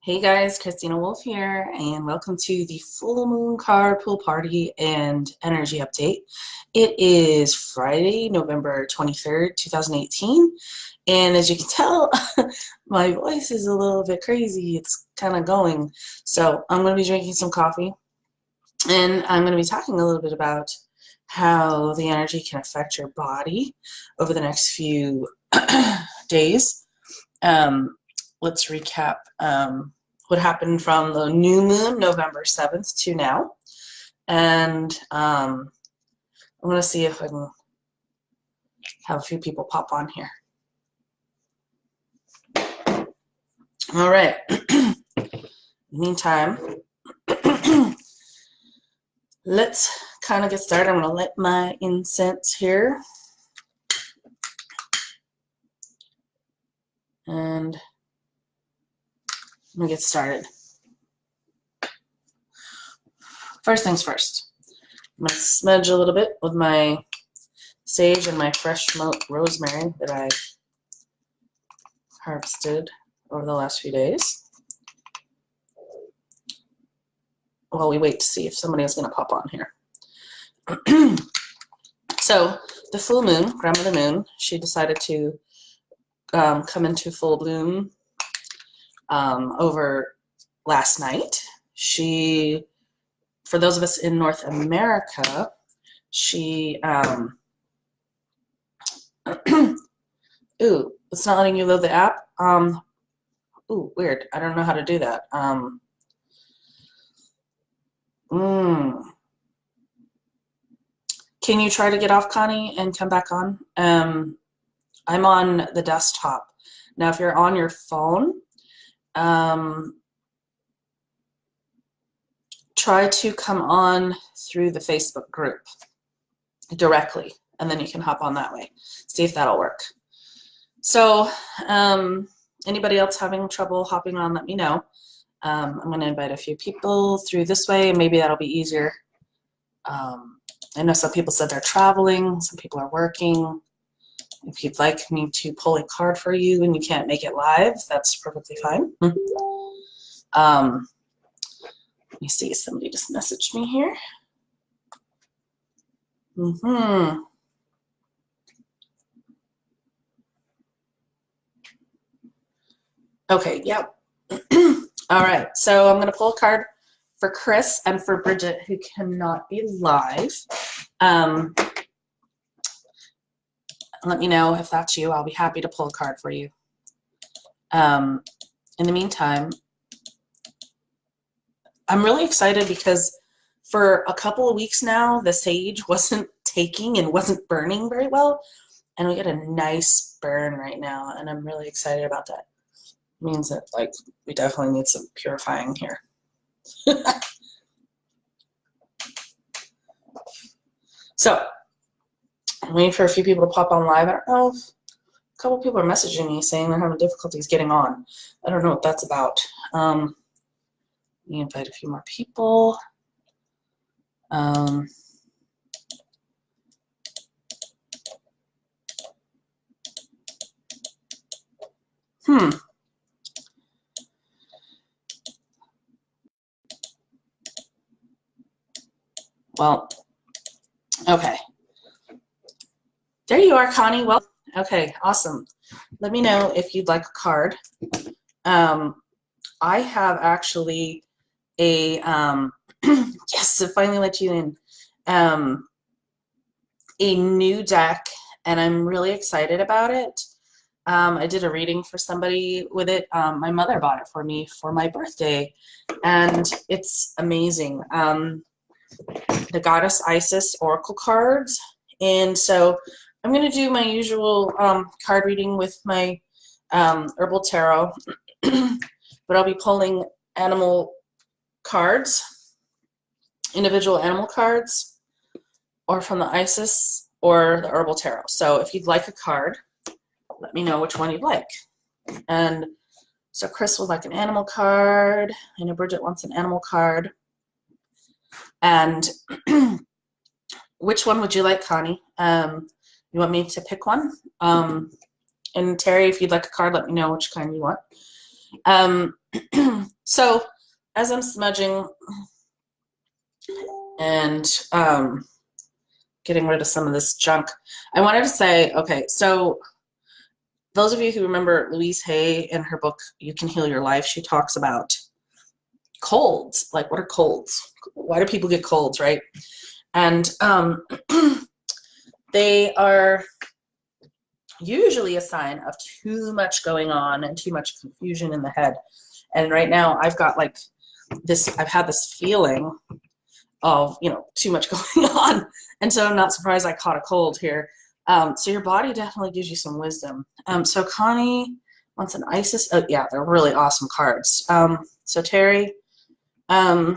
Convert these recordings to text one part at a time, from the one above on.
Hey guys, Christina Wolf here, and welcome to the full moon card pool party and energy update. It is Friday, November 23rd, 2018, and as you can tell, my voice is a little bit crazy. It's kind of going. So I'm going to be drinking some coffee, and I'm going to be talking a little bit about how the energy can affect your body over the next few days. Let's recap what happened from the new moon, November 7th, to now. And I'm going to see if I can have a few people pop on here. All right. Meantime, let's kind of get started. I'm going to light my incense here. And I'm going to get started. First things first, I'm going to smudge a little bit with my sage and my fresh smoked rosemary that I harvested over the last few days while we wait to see if somebody is going to pop on here. So the full moon, Grandmother Moon, she decided to come into full bloom over last night. She, for those of us in North America, she, ooh, it's not letting you load the app. Ooh, weird. I don't know how to do that. Can you try to get off, Connie, and come back on? I'm on the desktop. Now, if you're on your phone, try to come on through the Facebook group directly, and then you can hop on that way. See if that'll work. So anybody else having trouble hopping on, let me know. I'm going to invite a few people through this way, and maybe that'll be easier. I know some people said they're traveling, some people are working. If you'd like me to pull a card for you and you can't make it live, that's perfectly fine. Let me see, somebody just messaged me here. Okay, yep. All right, so I'm going to pull a card for Chris and for Bridget, who cannot be live. Let me know if that's you. I'll be happy to pull a card for you. In the meantime, I'm really excited because for a couple of weeks now, the sage wasn't taking and wasn't burning very well, and we get a nice burn right now, and I'm really excited about that. It means that, like, we definitely need some purifying here. So, I'm waiting for a few people to pop on live. I don't know if a couple people are messaging me saying they're having difficulties getting on. I don't know what that's about. Let me invite a few more people. Well, okay. There you are, Connie. Well, okay, awesome. Let me know if you'd like a card. I have actually a, yes, I finally let you in, a new deck, and I'm really excited about it. I did a reading for somebody with it. My mother bought it for me for my birthday, and it's amazing. The Goddess Isis Oracle cards, and so I'm going to do my usual card reading with my Herbal Tarot, but I'll be pulling animal cards, individual animal cards, or from the Isis or the Herbal Tarot. So if you'd like a card, let me know which one you'd like. And so Chris would like an animal card. I know Bridget wants an animal card. And which one would you like, Connie? You want me to pick one? And Terry, if you'd like a card, let me know which kind you want. So as I'm smudging and getting rid of some of this junk, I wanted to say, okay, so those of you who remember Louise Hay in her book, You Can Heal Your Life, she talks about colds. Like, what are colds? Why do people get colds, right? And they are usually a sign of too much going on and too much confusion in the head. And right now I've got like this, I've had this feeling of, you know, too much going on. And so I'm not surprised I caught a cold here. So your body definitely gives you some wisdom. So Connie wants an Isis. Oh yeah, they're really awesome cards. So Terry, I'm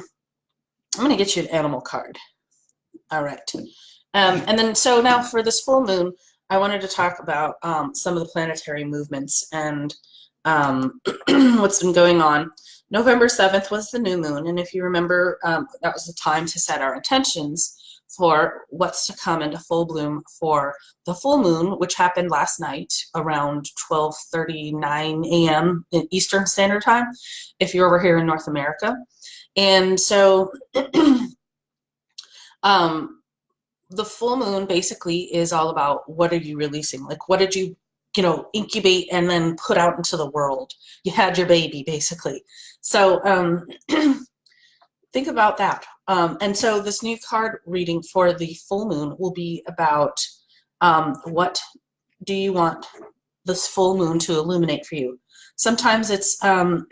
going to get you an animal card. All right. And then, so now for this full moon, I wanted to talk about some of the planetary movements and what's been going on. November 7th was the new moon, and if you remember, that was the time to set our intentions for what's to come into full bloom for the full moon, which happened last night around 12:39 a.m. in Eastern Standard Time, if you're over here in North America. And so the full moon basically is all about what are you releasing? Like, what did you, you know, incubate and then put out into the world? You had your baby, basically. So think about that. And so this new card reading for the full moon will be about what do you want this full moon to illuminate for you? Sometimes it's a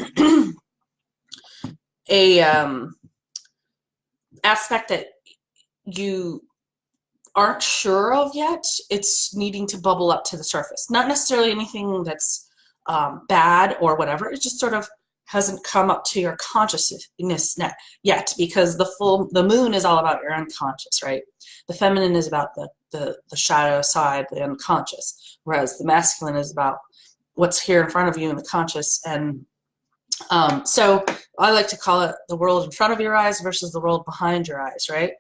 aspect that you aren't sure of yet. It's needing to bubble up to the surface. Not necessarily anything that's bad or whatever. It just sort of hasn't come up to your consciousness yet, because the moon is all about your unconscious, right? The feminine is about the shadow side, the unconscious, whereas the masculine is about what's here in front of you in the conscious. And so I like to call it the world in front of your eyes versus the world behind your eyes, right?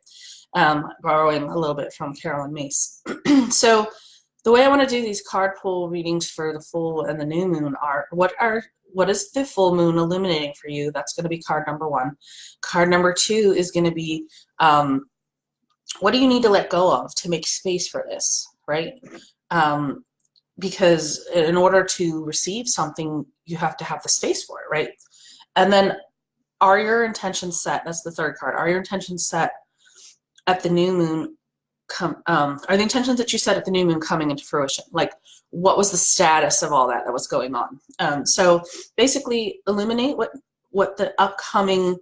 Borrowing a little bit from Carolyn Mace. So the way I want to do these card pull readings for the full and the new moon are what is the full moon illuminating for you? That's going to be card number 1. Card number 2 is going to be what do you need to let go of to make space for this, right? Because in order to receive something, you have to have the space for it, right? And then, are your intentions set? That's the third card. Are your intentions set at the new moon? Are the intentions that you set at the new moon coming into fruition? Like, what was the status of all that was going on? So basically, illuminate what the upcoming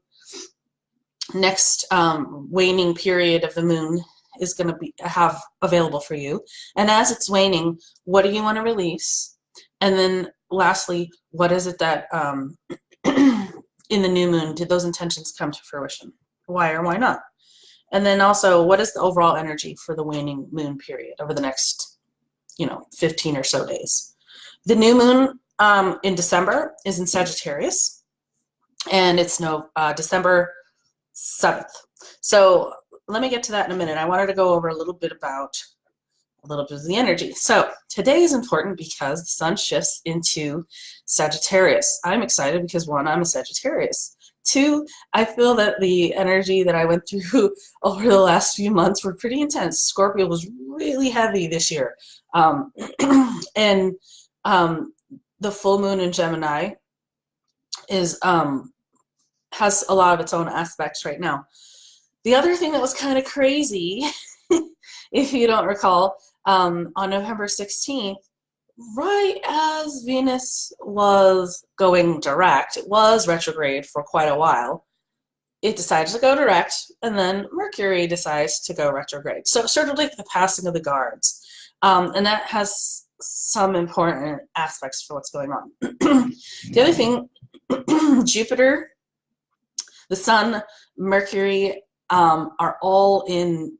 next waning period of the moon is going to have available for you. And as it's waning, what do you want to release? And then lastly, what is it that in the new moon did those intentions come to fruition? Why or why not? And then also, what is the overall energy for the waning moon period over the next, 15 or so days? The new moon in December is in Sagittarius, and it's December 7th. So let me get to that in a minute. I wanted to go over a little bit of the energy. So today is important because the sun shifts into Sagittarius. I'm excited because 1, I'm a Sagittarius. 2, I feel that the energy that I went through over the last few months were pretty intense. Scorpio was really heavy this year. And the full moon in Gemini is has a lot of its own aspects right now. The other thing that was kind of crazy, if you don't recall, on November 16th, right as Venus was going direct, it was retrograde for quite a while, it decided to go direct, and then Mercury decides to go retrograde. So sort of like the passing of the guards. And that has some important aspects for what's going on. The other thing, Jupiter, the Sun, Mercury are all in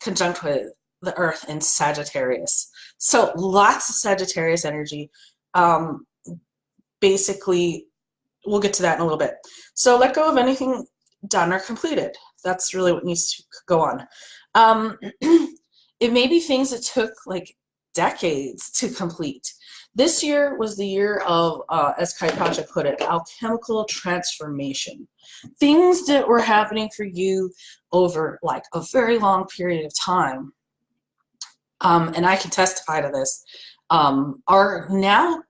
conjunct with the Earth in Sagittarius. So lots of Sagittarius energy. Basically, we'll get to that in a little bit. So let go of anything done or completed. That's really what needs to go on. It may be things that took like decades to complete. This year was the year of, as Kai Pacha put it, alchemical transformation. Things that were happening for you over like a very long period of time, and I can testify to this, are now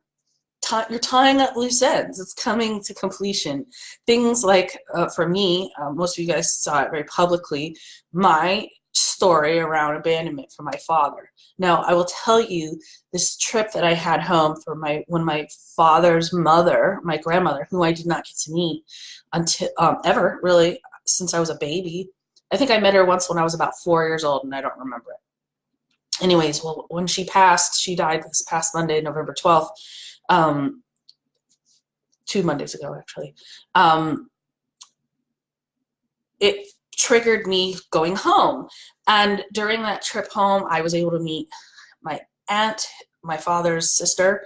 you're tying up loose ends. It's coming to completion. Things like, for me, most of you guys saw it very publicly, my story around abandonment from my father. Now, I will tell you, this trip that I had home for when my father's mother, my grandmother, who I did not get to meet until ever really since I was a baby. I think I met her once when I was about 4 years old, and I don't remember it. Anyways, well, when she passed, she died this past Monday, November 12th. 2 Mondays ago, actually. It triggered me going home. And during that trip home, I was able to meet my aunt, my father's sister,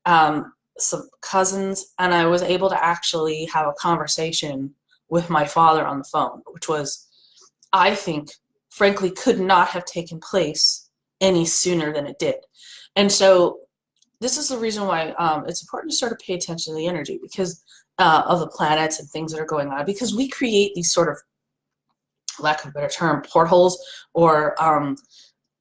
some cousins, and I was able to actually have a conversation with my father on the phone, which was, I think, frankly, could not have taken place any sooner than it did. And so this is the reason why it's important to sort of pay attention to the energy, because of the planets and things that are going on, because we create these sort of, lack of a better term, portholes or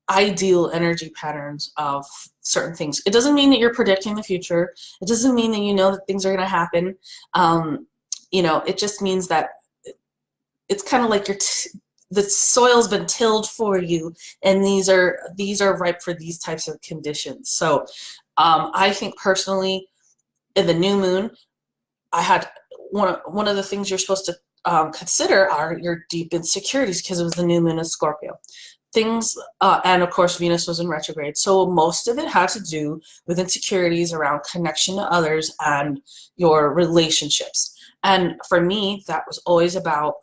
ideal energy patterns of certain things. It doesn't mean that you're predicting the future. It doesn't mean that you know that things are going to happen. You know, it just means that it's kind of like the soil's been tilled for you, and these are ripe for these types of conditions. So I think personally, in the new moon, I had one of the things you're supposed to consider are your deep insecurities, because it was the new moon in Scorpio. Things, and of course Venus was in retrograde, so most of it had to do with insecurities around connection to others and your relationships. And for me, that was always about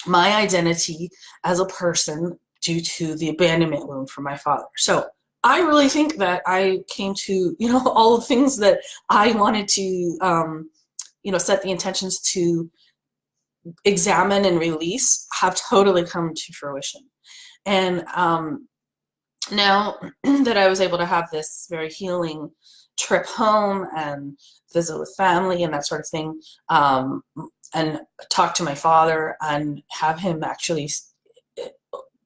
my identity as a person due to the abandonment wound from my father. So I really think that I came to, you know, all the things that I wanted to, you know, set the intentions to examine and release have totally come to fruition. And now that I was able to have this very healing trip home and visit with family and that sort of thing, and talk to my father and have him actually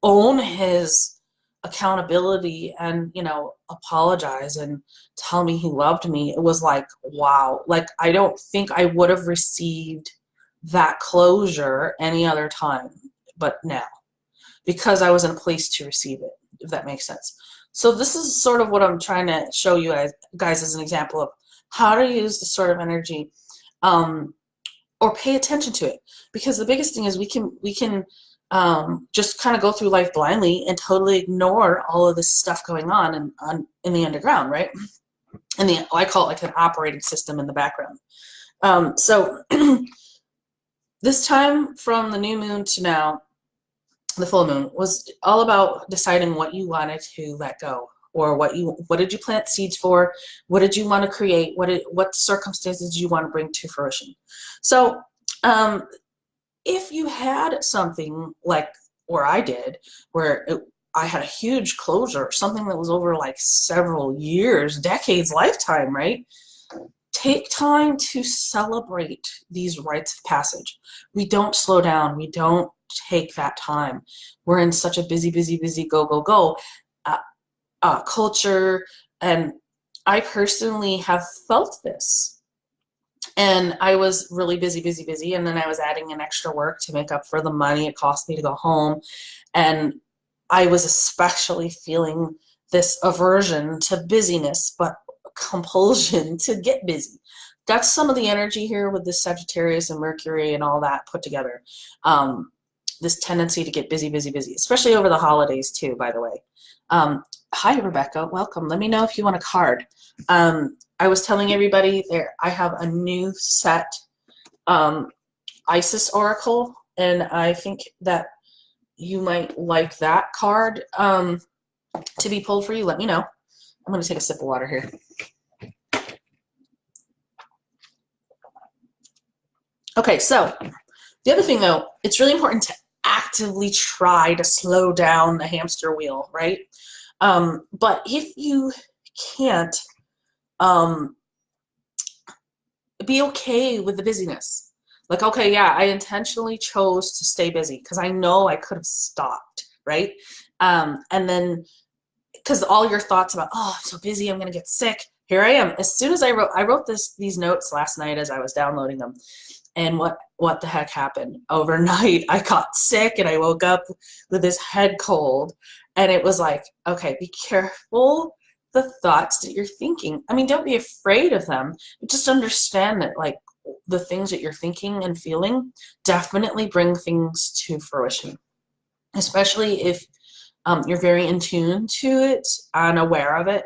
own his accountability and, you know, apologize and tell me he loved me, it was like, wow. Like, I don't think I would have received that closure any other time but now, because I was in a place to receive it, if that makes sense. So this is sort of what I'm trying to show you guys as an example of how to use this sort of energy, or pay attention to it. Because the biggest thing is we can just kind of go through life blindly and totally ignore all of this stuff going on in the underground, right? And I call it like an operating system in the background. So this time from the new moon to now, the full moon, was all about deciding what you wanted to let go, or what did you plant seeds for, what did you want to create, what circumstances do you want to bring to fruition. So if you had something like, or I did, where I had a huge closure, something that was over like several years, decades, lifetime, right? Take time to celebrate these rites of passage. We don't slow down. We don't take that time. We're in such a busy, go culture, and I personally have felt this. And I was really busy, and then I was adding in extra work to make up for the money it cost me to go home. And I was especially feeling this aversion to busyness, but compulsion to get busy. That's some of the energy here with this Sagittarius and Mercury and all that put together. This tendency to get busy, especially over the holidays too, by the way. Hi, Rebecca. Welcome. Let me know if you want a card. I was telling everybody there, I have a new set, Isis Oracle, and I think that you might like that card to be pulled for you. Let me know. I'm going to take a sip of water here. Okay, so the other thing, though, it's really important to actively try to slow down the hamster wheel, right? But if you can't, Um, be okay with the busyness. Like, okay, yeah, I intentionally chose to stay busy because I know I could have stopped, right? And then because all your thoughts about, oh, I'm so busy, I'm gonna get sick. Here I am. As soon as I wrote these notes last night as I was downloading them, and what the heck happened? Overnight, I got sick and I woke up with this head cold, and it was like, okay, be careful the thoughts that you're thinking. I mean, don't be afraid of them, but just understand that like the things that you're thinking and feeling definitely bring things to fruition, especially if you're very in tune to it and aware of it.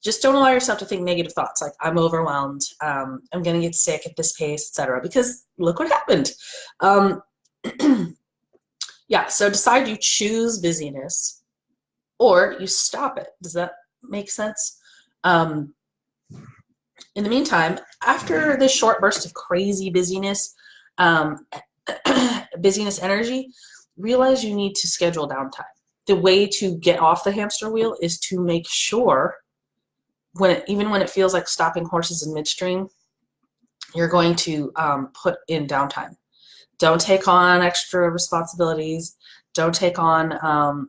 Just don't allow yourself to think negative thoughts like I'm overwhelmed, I'm going to get sick at this pace, etc. Because look what happened. Yeah, so decide you choose busyness or you stop it. Does that make sense? In the meantime, after this short burst of crazy busyness, busyness energy, realize you need to schedule downtime. The way to get off the hamster wheel is to make sure even when it feels like stopping horses in midstream, you're going to put in downtime. Don't take on extra responsibilities. Don't take on,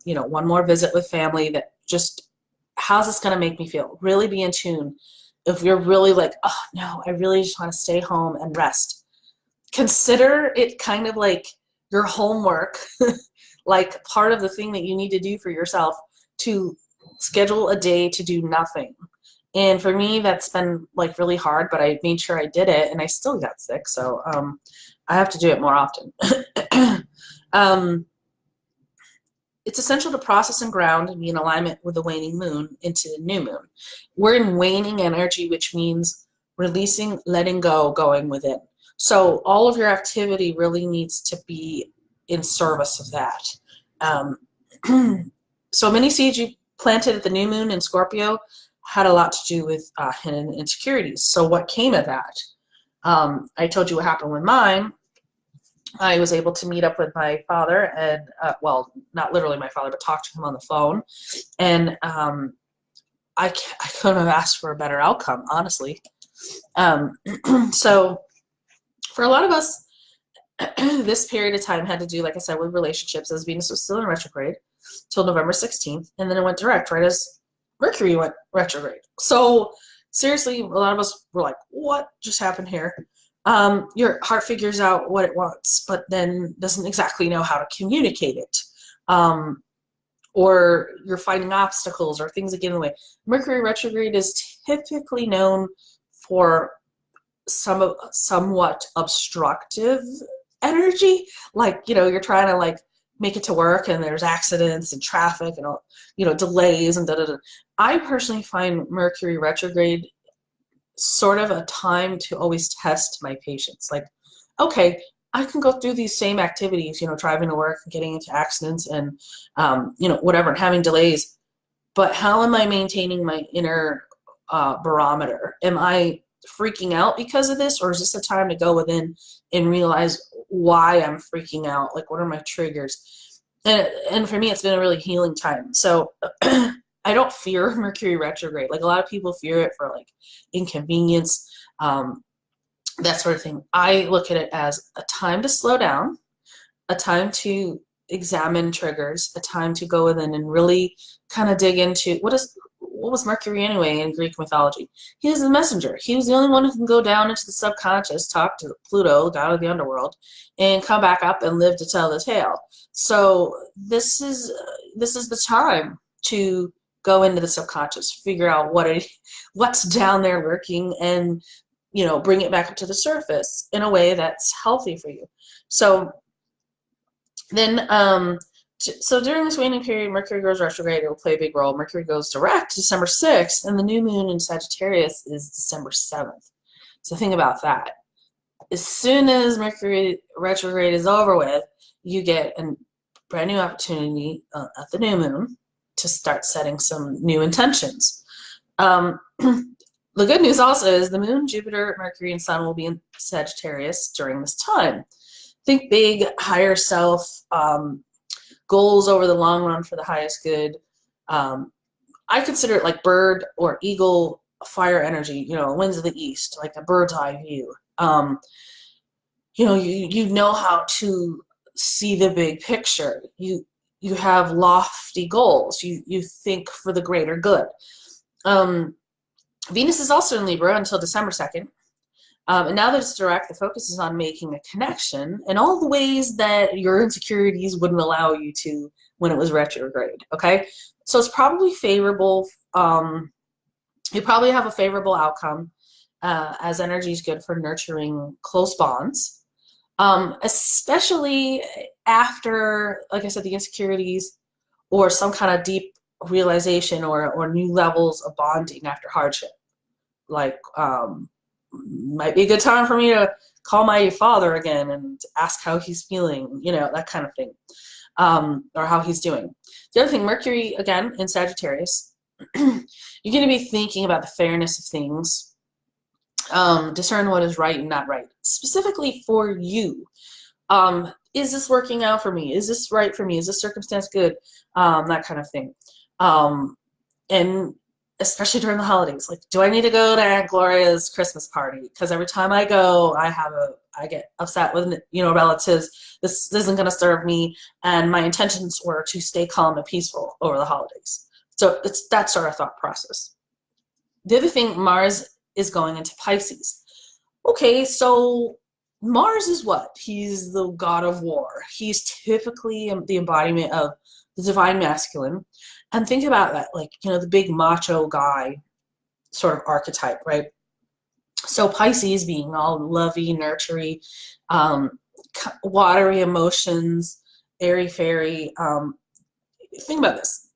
one more visit with family that just, how's this going to make me feel? Really be in tune. If you're really like, oh no, I really just want to stay home and rest, consider it kind of like your homework, like part of the thing that you need to do for yourself, to schedule a day to do nothing. And for me, that's been like really hard, but I made sure I did it and I still got sick. So I have to do it more often. It's essential to process and ground and be in alignment with the waning moon into the new moon. We're in waning energy, which means releasing, letting go, going within. So all of your activity really needs to be in service of that. So many seeds you planted at the new moon in Scorpio had a lot to do with hidden insecurities. So what came of that? I told you what happened with mine. I was able to meet up with my father and, well, not literally my father, but talk to him on the phone. And I couldn't have asked for a better outcome, honestly. So for a lot of us, this period of time had to do, like I said, with relationships, as Venus was still in retrograde till November 16th. And then it went direct right as Mercury went retrograde. So seriously, a lot of us were like, what just happened here? Your heart figures out what it wants, but then doesn't exactly know how to communicate it. Or you're finding obstacles or things that get in the way. Mercury retrograde is typically known for somewhat obstructive energy. Like, you're trying to like make it to work and there's accidents and traffic and all, delays and da-da-da. I personally find Mercury retrograde sort of a time to always test my patience. Like, okay, I can go through these same activities, driving to work and getting into accidents and, whatever, and having delays. But how am I maintaining my inner barometer? Am I freaking out because of this? Or is this a time to go within and realize why I'm freaking out? Like, what are my triggers? And for me, it's been a really healing time. So I don't fear Mercury retrograde. Like a lot of people fear it for like inconvenience, that sort of thing. I look at it as a time to slow down, a time to examine triggers, a time to go within and really kind of dig into what was Mercury anyway in Greek mythology. He was the messenger. He was the only one who can go down into the subconscious, talk to Pluto, god of the underworld, and come back up and live to tell the tale. So this is the time to go into the subconscious, figure out what's down there lurking, and bring it back up to the surface in a way that's healthy for you. So then, so during this waning period, Mercury goes retrograde. It will play a big role. Mercury goes direct December 6th, and the new moon in Sagittarius is December 7th. So think about that. As soon as Mercury retrograde is over with, you get a brand new opportunity at the new moon to start setting some new intentions. The good news also is the moon, Jupiter, Mercury, and Sun will be in Sagittarius during this time. Think big, higher self, goals over the long run for the highest good, I consider it like bird or eagle fire energy, winds of the east, like a bird's eye view. You know how to see the big picture. You have lofty goals. You think for the greater good. Um, Venus is also in Libra until December 2nd. And now that it's direct, the focus is on making a connection in all the ways that your insecurities wouldn't allow you to when it was retrograde, okay? So it's probably favorable. You probably have a favorable outcome, as energy is good for nurturing close bonds, especially after, like I said, the insecurities or some kind of deep realization or new levels of bonding after hardship. Like, might be a good time for me to call my father again and ask how he's feeling, that kind of thing, or how he's doing. The other thing, Mercury, again, in Sagittarius, you're going to be thinking about the fairness of things, discern what is right and not right, specifically for you. Is this working out for me? Is this right for me? Is this circumstance good? That kind of thing. And especially during the holidays, like, do I need to go to Aunt Gloria's Christmas party? Because every time I go, I get upset with, relatives. This isn't going to serve me, and my intentions were to stay calm and peaceful over the holidays. So it's that sort of thought process. The other thing, Mars is going into Pisces. Okay, so Mars is what? He's the god of war. He's typically the embodiment of the divine masculine. And think about that, like, the big macho guy sort of archetype, right? So Pisces being all lovey, nurtury, watery emotions, airy-fairy. Think about this.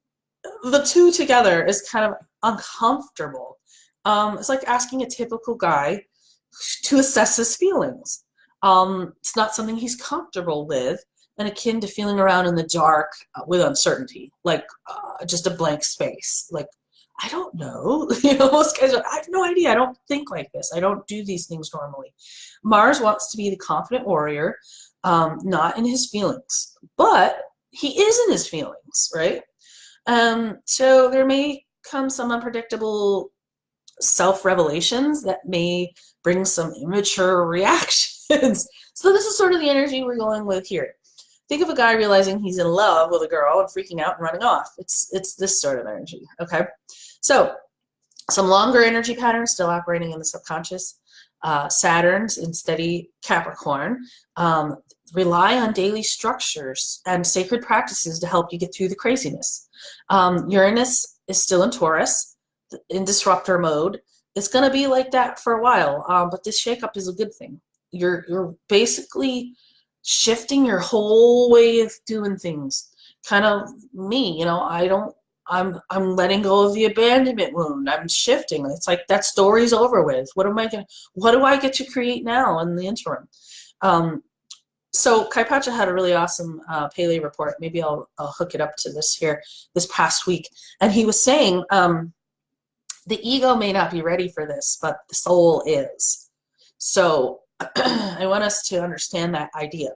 The two together is kind of uncomfortable. It's like asking a typical guy to assess his feelings. It's not something he's comfortable with, and akin to feeling around in the dark with uncertainty, like just a blank space. Like, I don't know. Most guys are, I have no idea. I don't think like this. I don't do these things normally. Mars wants to be the confident warrior, not in his feelings, but he is in his feelings, right? So there may come some unpredictable self-revelations that may bring some immature reactions. So this is sort of the energy we're going with here. Think of a guy realizing he's in love with a girl and freaking out and running off. It's this sort of energy, okay? So some longer energy patterns still operating in the subconscious. Saturn's in steady Capricorn. Rely on daily structures and sacred practices to help you get through the craziness. Uranus is still in Taurus, in disruptor mode. It's going to be like that for a while, but this shakeup is a good thing. You're basically shifting your whole way of doing things. Kind of me, I'm letting go of the abandonment wound. I'm shifting. It's like that story's over with. What do I get to create now in the interim? So Kai Pacha had a really awesome Pele report. Maybe I'll hook it up to this past week. And he was saying, the ego may not be ready for this, but the soul is. So I want us to understand that idea.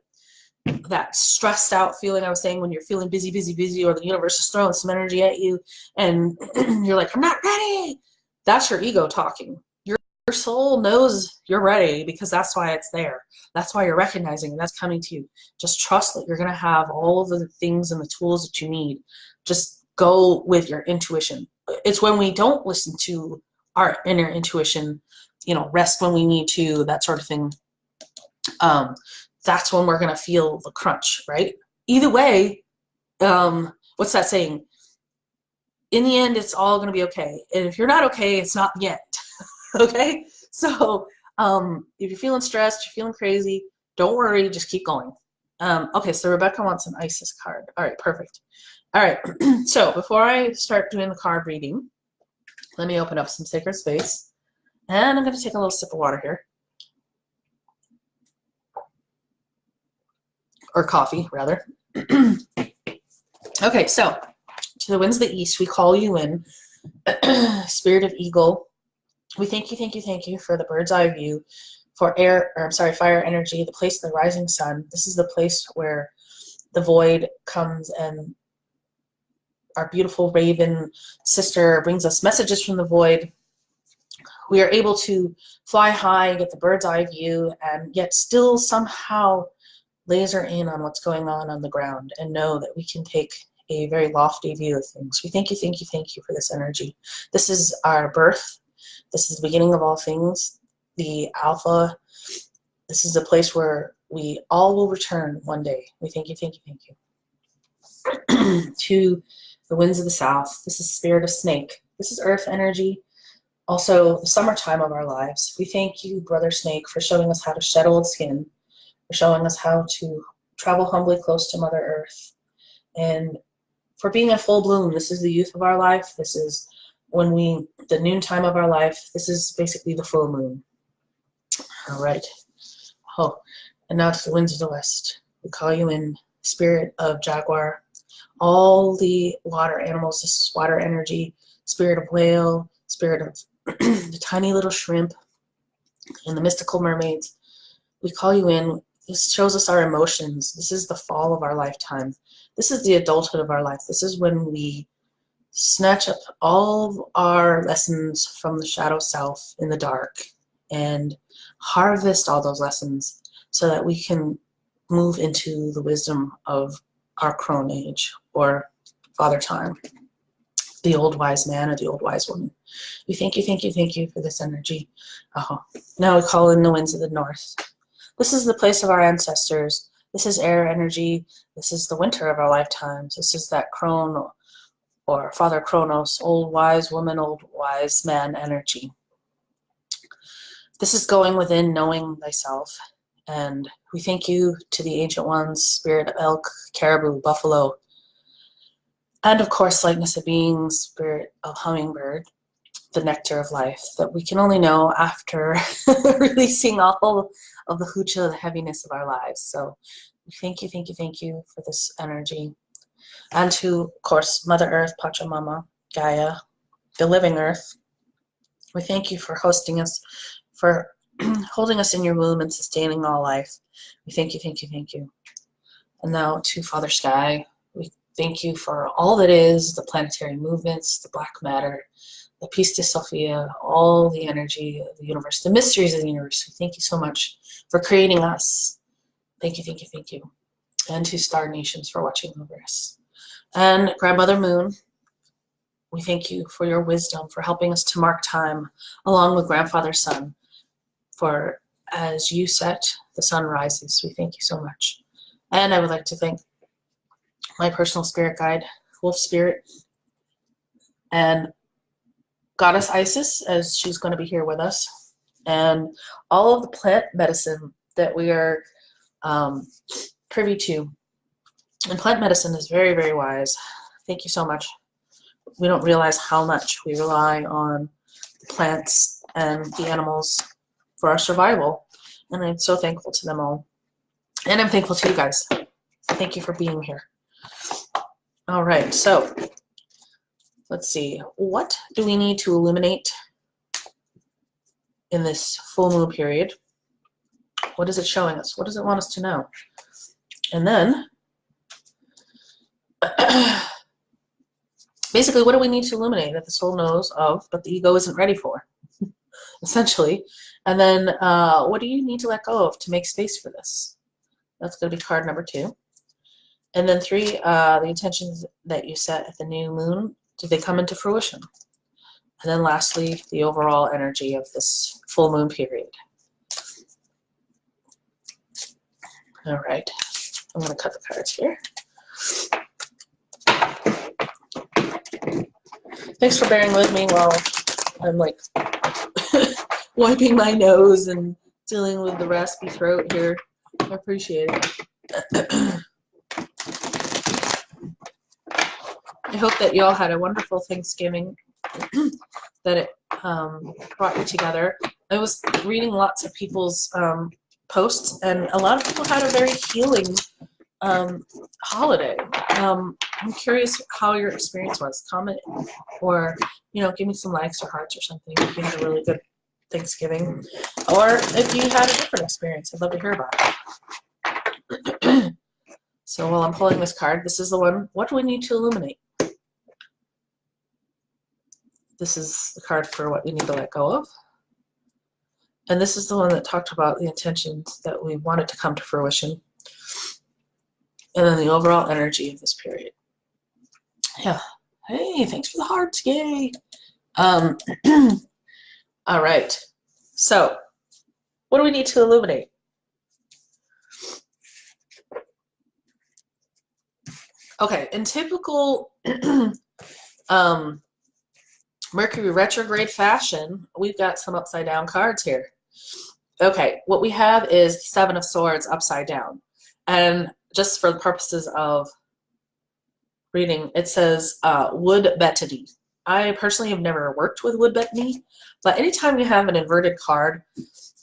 That stressed out feeling I was saying when you're feeling busy, or the universe is throwing some energy at you and you're like, I'm not ready. That's your ego talking. Your soul knows you're ready because that's why it's there. That's why you're recognizing and that's coming to you. Just trust that you're going to have all of the things and the tools that you need. Just go with your intuition. It's when we don't listen to our inner intuition, rest when we need to, that sort of thing. That's when we're going to feel the crunch, right? Either way, what's that saying? In the end, it's all going to be okay. And if you're not okay, it's not the end. Okay? So if you're feeling stressed, you're feeling crazy, don't worry, just keep going. Okay, so Rebecca wants an Isis card. All right, perfect. All right, so before I start doing the card reading, let me open up some sacred space. And I'm going to take a little sip of water here. Or coffee, rather. Okay, so to the winds of the east, we call you in. Spirit of eagle, we thank you for the bird's eye view, for fire energy, the place of the rising sun. This is the place where the void comes and our beautiful raven sister brings us messages from the void, we are able to fly high, get the bird's eye view, and yet still somehow laser in on what's going on the ground and know that we can take a very lofty view of things. We thank you, thank you, thank you for this energy. This is our birth. This is the beginning of all things. The Alpha. This is a place where we all will return one day. We thank you, thank you, thank you. To the winds of the south. This is Spirit of Snake. This is Earth energy. Also, the summertime of our lives. We thank you, Brother Snake, for showing us how to shed old skin, for showing us how to travel humbly close to Mother Earth, and for being in full bloom. This is the youth of our life. This is the noontime of our life. This is basically the full moon. All right. Oh, and now to the winds of the west. We call you in, Spirit of Jaguar. All the water animals, this is water energy, Spirit of Whale, Spirit of the tiny little shrimp, and the mystical mermaids. We call you in. This shows us our emotions. This is the fall of our lifetime. This is the adulthood of our life. This is when we snatch up all of our lessons from the shadow self in the dark and harvest all those lessons so that we can move into the wisdom of our crone age, or Father Time, the old wise man or the old wise woman. We thank you, thank you, thank you for this energy. Now we call in the winds of the north. This is the place of our ancestors. This is air energy. This is the winter of our lifetimes. This is that crone or Father Kronos, old wise woman, old wise man energy. This is going within, knowing thyself. And we thank you to the Ancient Ones, Spirit of Elk, Caribou, Buffalo, and of course, Lightness of Being, Spirit of Hummingbird, the nectar of life that we can only know after releasing all of the hoocha, the heaviness of our lives. So thank you, thank you, thank you for this energy. And to, of course, Mother Earth, Pachamama, Gaia, the living earth. We thank you for hosting us, for holding us in your womb and sustaining all life. We thank you, thank you, thank you. And now to Father Sky, we thank you for all that is, the planetary movements, the black matter, the Peace de Sophia, all the energy of the universe, the mysteries of the universe. We thank you so much for creating us. Thank you, thank you, thank you. And to Star Nations for watching over us. And Grandmother Moon, we thank you for your wisdom, for helping us to mark time along with Grandfather Sun. For as you set, the sun rises. We thank you so much. And I would like to thank my personal spirit guide, Wolf Spirit, and Goddess Isis, as she's going to be here with us, and all of the plant medicine that we are privy to. And plant medicine is very, very wise. Thank you so much. We don't realize how much we rely on the plants and the animals for our survival. And I'm so thankful to them all. And I'm thankful to you guys. Thank you for being here. All right, so let's see. What do we need to illuminate in this full moon period? What is it showing us? What does it want us to know? And then, basically, what do we need to illuminate that the soul knows of, but the ego isn't ready for, essentially? And then, what do you need to let go of to make space for this? That's going to be card number 2. And then 3, the intentions that you set at the new moon, do they come into fruition? And then lastly, the overall energy of this full moon period. All right, I'm going to cut the cards here. Thanks for bearing with me while I'm like wiping my nose and dealing with the raspy throat here. I appreciate it. I hope that you all had a wonderful Thanksgiving, that it brought you together. I was reading lots of people's posts, and a lot of people had a very healing holiday. I'm curious how your experience was. Comment, or give me some likes or hearts or something if you had a really good Thanksgiving, or if you had a different experience. I'd love to hear about it. So while I'm pulling this card, this is the one. What do we need to illuminate? This is the card for what we need to let go of. And this is the one that talked about the intentions that we wanted to come to fruition. And then the overall energy of this period. Yeah. Hey, thanks for the hearts. Yay. All right. So, what do we need to illuminate? Okay, in typical Mercury retrograde fashion, we've got some upside down cards here. Okay, what we have is the Seven of Swords upside down. And just for the purposes of reading, it says wood betony. I personally have never worked with wood betony, but anytime you have an inverted card,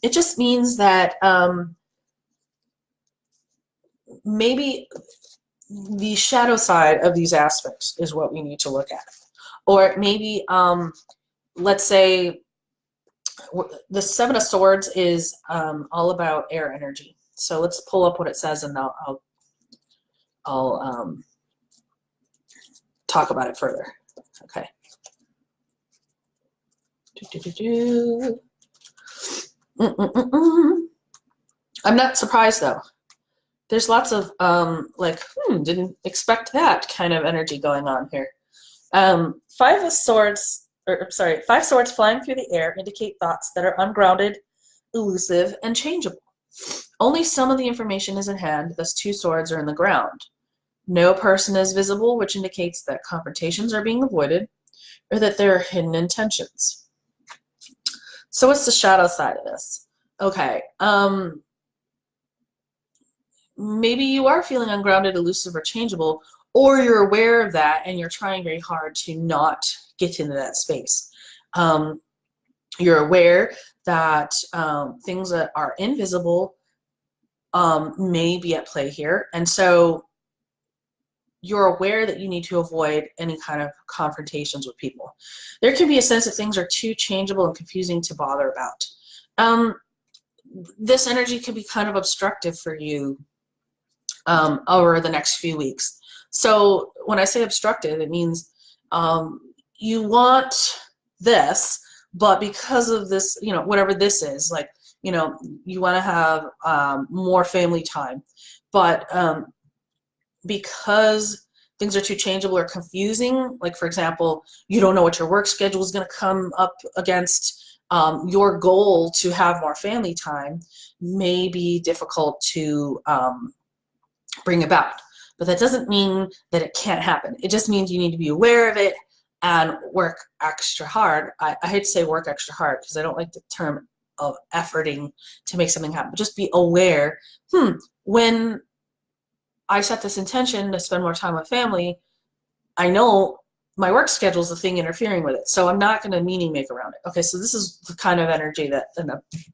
it just means that maybe the shadow side of these aspects is what we need to look at. Or maybe, let's say, the Seven of Swords is all about air energy. So let's pull up what it says, and I'll talk about it further. Okay. I'm not surprised though. There's lots of didn't expect that kind of energy going on here. Five swords flying through the air indicate thoughts that are ungrounded, elusive, and changeable. Only some of the information is in hand, thus two swords are in the ground. No person is visible, which indicates that confrontations are being avoided or that there are hidden intentions. So what's the shadow side of this? Okay, maybe you are feeling ungrounded, elusive, or changeable, or you're aware of that and you're trying very hard to not get into that space. You're aware that things that are invisible may be at play here, and so you're aware that you need to avoid any kind of confrontations with people. There can be a sense that things are too changeable and confusing to bother about. This energy can be kind of obstructive for you over the next few weeks. So when I say obstructive, it means you want this, but because of this, whatever this is, like, you want to have more family time, but because things are too changeable or confusing, like for example, you don't know what your work schedule is going to come up against, your goal to have more family time may be difficult to bring about. But that doesn't mean that it can't happen. It just means you need to be aware of it and work extra hard. I hate to say work extra hard because I don't like the term of efforting to make something happen. But just be aware, when I set this intention to spend more time with family, I know my work schedule is the thing interfering with it. So I'm not going to meaning make around it. Okay, so this is the kind of energy that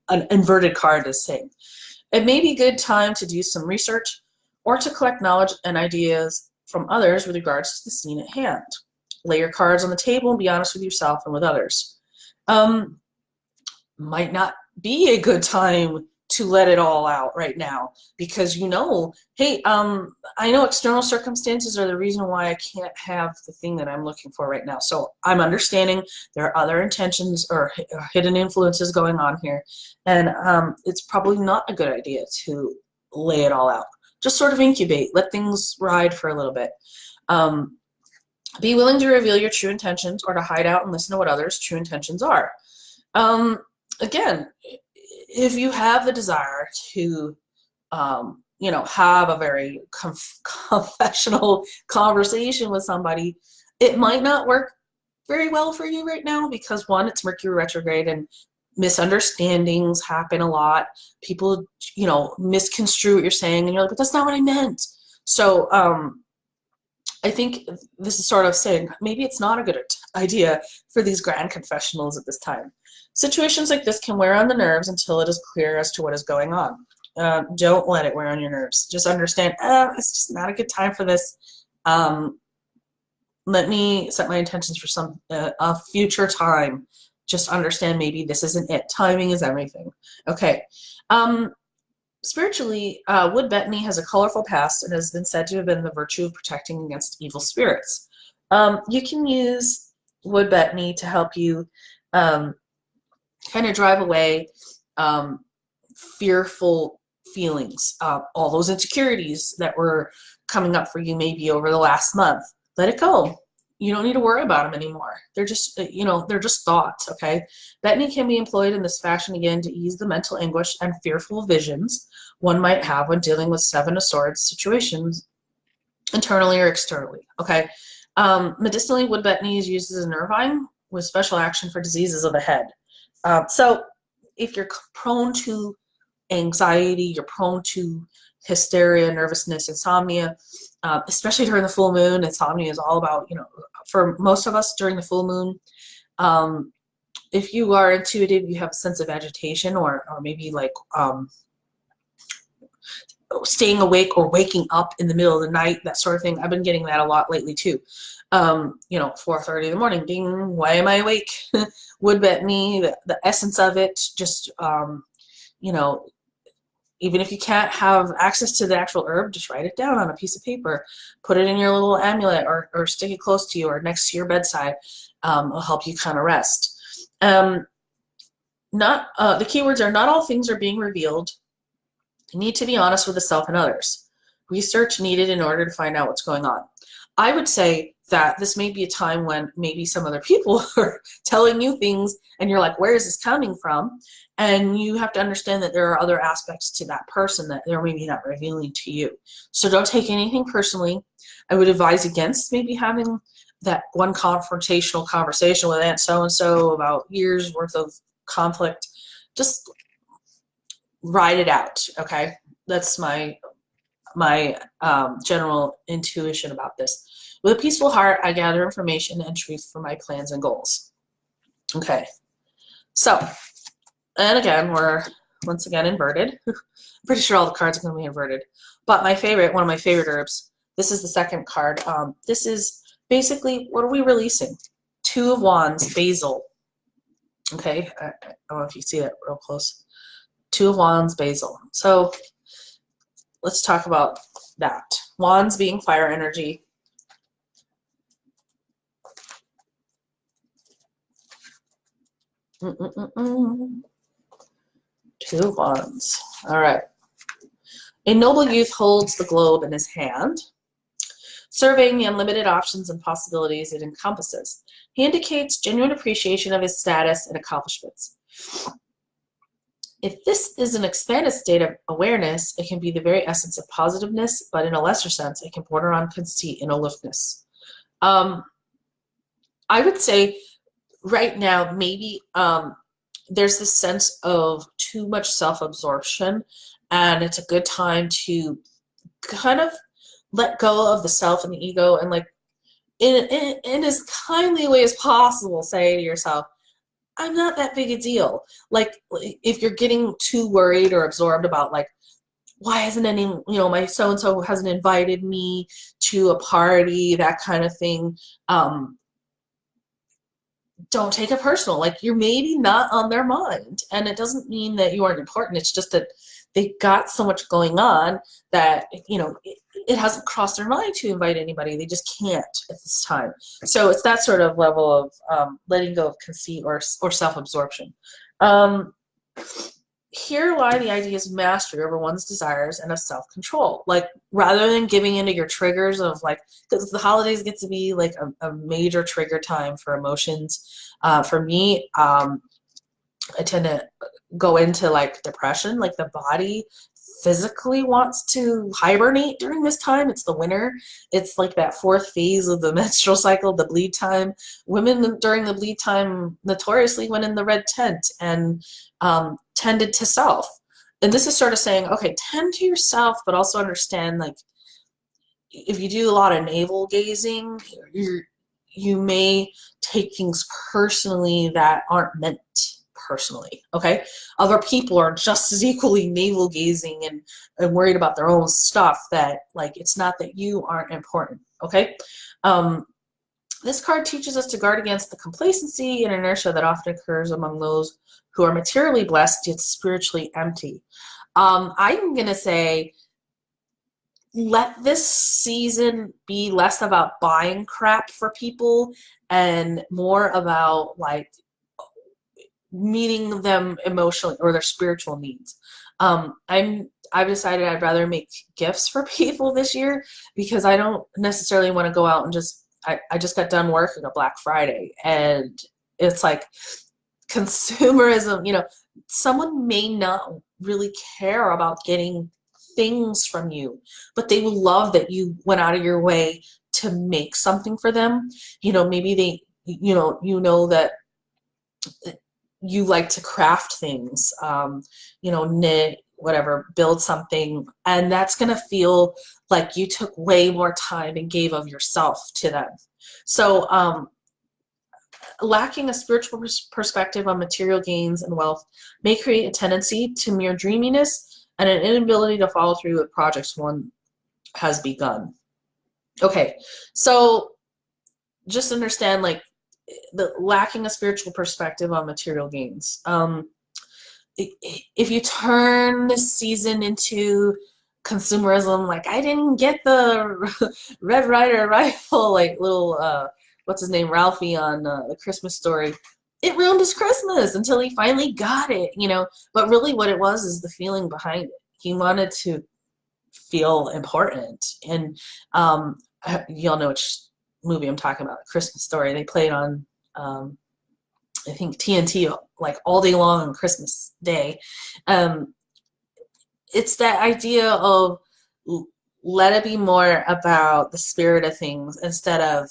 an inverted card is saying. It may be a good time to do some research or to collect knowledge and ideas from others with regards to the scene at hand. Lay your cards on the table and be honest with yourself and with others. Might not be a good time to let it all out right now because hey, I know external circumstances are the reason why I can't have the thing that I'm looking for right now. So I'm understanding there are other intentions or hidden influences going on here, and it's probably not a good idea to lay it all out. Just sort of incubate, let things ride for a little bit. Be willing to reveal your true intentions or to hide out and listen to what others' true intentions are. Again, if you have the desire to, have a very confessional conversation with somebody, it might not work very well for you right now because, one, it's Mercury retrograde and misunderstandings happen a lot. People, misconstrue what you're saying and you're like, but that's not what I meant. So I think this is sort of saying maybe it's not a good idea for these grand confessionals at this time. Situations like this can wear on the nerves until it is clear as to what is going on. Don't let it wear on your nerves. Just understand, it's just not a good time for this. Let me set my intentions for a future time. Just understand maybe this isn't it. Timing is everything. Okay. Spiritually, wood betony has a colorful past and has been said to have been the virtue of protecting against evil spirits. You can use wood betony to help you kind of drive away fearful feelings, all those insecurities that were coming up for you maybe over the last month. Let it go. You don't need to worry about them anymore. They're just, they're just thoughts, okay? Betony can be employed in this fashion again to ease the mental anguish and fearful visions one might have when dealing with Seven of Swords situations, internally or externally, okay? Medicinally, wood betony is used as a nervine with special action for diseases of the head. So if you're prone to anxiety, you're prone to hysteria, nervousness, insomnia, especially during the full moon. Insomnia is all about, for most of us during the full moon, if you are intuitive, you have a sense of agitation or maybe like staying awake or waking up in the middle of the night, that sort of thing. I've been getting that a lot lately too. 4:30 in the morning, ding, why am I awake? Would betony, the essence of it, just, even if you can't have access to the actual herb, just write it down on a piece of paper, put it in your little amulet or stick it close to you or next to your bedside. It'll help you kind of rest. The keywords are: not all things are being revealed. You need to be honest with the self and others. Research needed in order to find out what's going on. I would say that this may be a time when maybe some other people are telling you things and you're like, where is this coming from? And you have to understand that there are other aspects to that person that they're maybe not revealing to you. So don't take anything personally. I would advise against maybe having that one confrontational conversation with Aunt so-and-so about years worth of conflict. Just ride it out, okay? That's my general intuition about this. With a peaceful heart, I gather information and truth for my plans and goals. Okay, so, and again, we're once again inverted. I'm pretty sure all the cards are going to be inverted. But one of my favorite herbs, this is the second card. This is basically, what are we releasing? Two of Wands, basil. Okay, I don't know if you see that real close. Two of Wands, basil. So let's talk about that. Wands being fire energy. Two of Wands. All right. A noble youth holds the globe in his hand, surveying the unlimited options and possibilities it encompasses. He indicates genuine appreciation of his status and accomplishments. If this is an expanded state of awareness, it can be the very essence of positiveness, but in a lesser sense, it can border on conceit and aloofness. I would say right now, maybe there's this sense of too much self-absorption, and it's a good time to kind of let go of the self and the ego, and like in as kindly a way as possible, say to yourself, I'm not that big a deal. Like, if you're getting too worried or absorbed about, like, why hasn't my so-and-so hasn't invited me to a party, that kind of thing, don't take it personal. Like, you're maybe not on their mind. And it doesn't mean that you aren't important. It's just that they've got so much going on that, it hasn't crossed their mind to invite anybody. They just can't at this time. So it's that sort of level of letting go of conceit or self-absorption. Here lie the ideas of mastery over one's desires and of self-control. Like, rather than giving into your triggers of, like, because the holidays get to be like a major trigger time for emotions. For me, I tend to go into like depression. Like, the body physically wants to hibernate during this time. It's the winter. It's like that fourth phase of the menstrual cycle, the bleed time. Women during the bleed time notoriously went in the red tent and tended to self. And this is sort of saying, okay, tend to yourself, but also understand, like, if you do a lot of navel gazing, you may take things personally that aren't meant personally, okay? Other people are just as equally navel gazing and worried about their own stuff, that, like, it's not that you aren't important, okay? This card teaches us to guard against the complacency and inertia that often occurs among those who are materially blessed yet spiritually empty. I'm going to say let this season be less about buying crap for people and more about like meeting them emotionally or their spiritual needs. I've decided I'd rather make gifts for people this year because I don't necessarily want to go out and I just got done working a Black Friday, and it's like consumerism, someone may not really care about getting things from you, but they will love that you went out of your way to make something for them. Maybe they, that you like to craft things, knit, whatever, build something, and that's going to feel like you took way more time and gave of yourself to them. So, lacking a spiritual perspective on material gains and wealth may create a tendency to mere dreaminess and an inability to follow through with projects one has begun. Okay, so just understand, like, the lacking a spiritual perspective on material gains. If you turn this season into consumerism, like, I didn't get the Red Ryder rifle, like little what's his name, Ralphie on the Christmas Story, it ruined his Christmas until he finally got it, but really what it was is the feeling behind it. He wanted to feel important. And y'all know which movie I'm talking about, Christmas Story. They played on I think TNT like all day long on Christmas Day. It's that idea of let it be more about the spirit of things instead of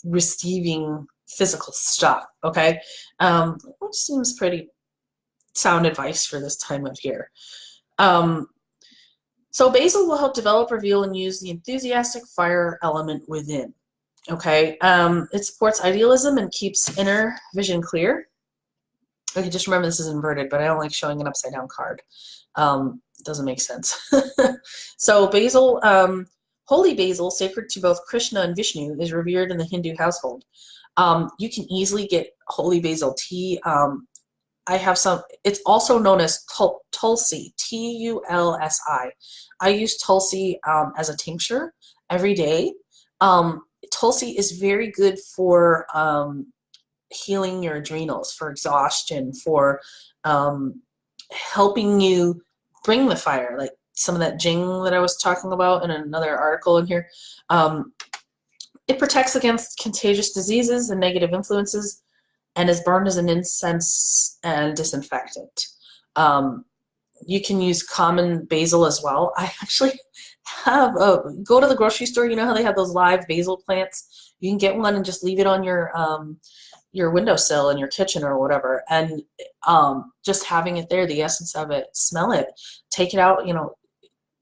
receiving physical stuff, okay? Which seems pretty sound advice for this time of year. So basil will help develop, reveal, and use the enthusiastic fire element within. Okay, it supports idealism and keeps inner vision clear. Okay, just remember this is inverted, but I don't like showing an upside down card. Doesn't make sense. So basil, holy basil, sacred to both Krishna and Vishnu, is revered in the Hindu household. You can easily get holy basil tea. I have some, it's also known as Tulsi, Tulsi. I use Tulsi as a tincture every day. Tulsi is very good for healing your adrenals, for exhaustion, for helping you bring the fire, like some of that Jing that I was talking about in another article in here. It protects against contagious diseases and negative influences and is burned as an incense and disinfectant. You can use common basil as well. I actually have go to the grocery store. You know how they have those live basil plants? You can get one and just leave it on your windowsill in your kitchen or whatever, and just having it there, the essence of it, smell it, take it out,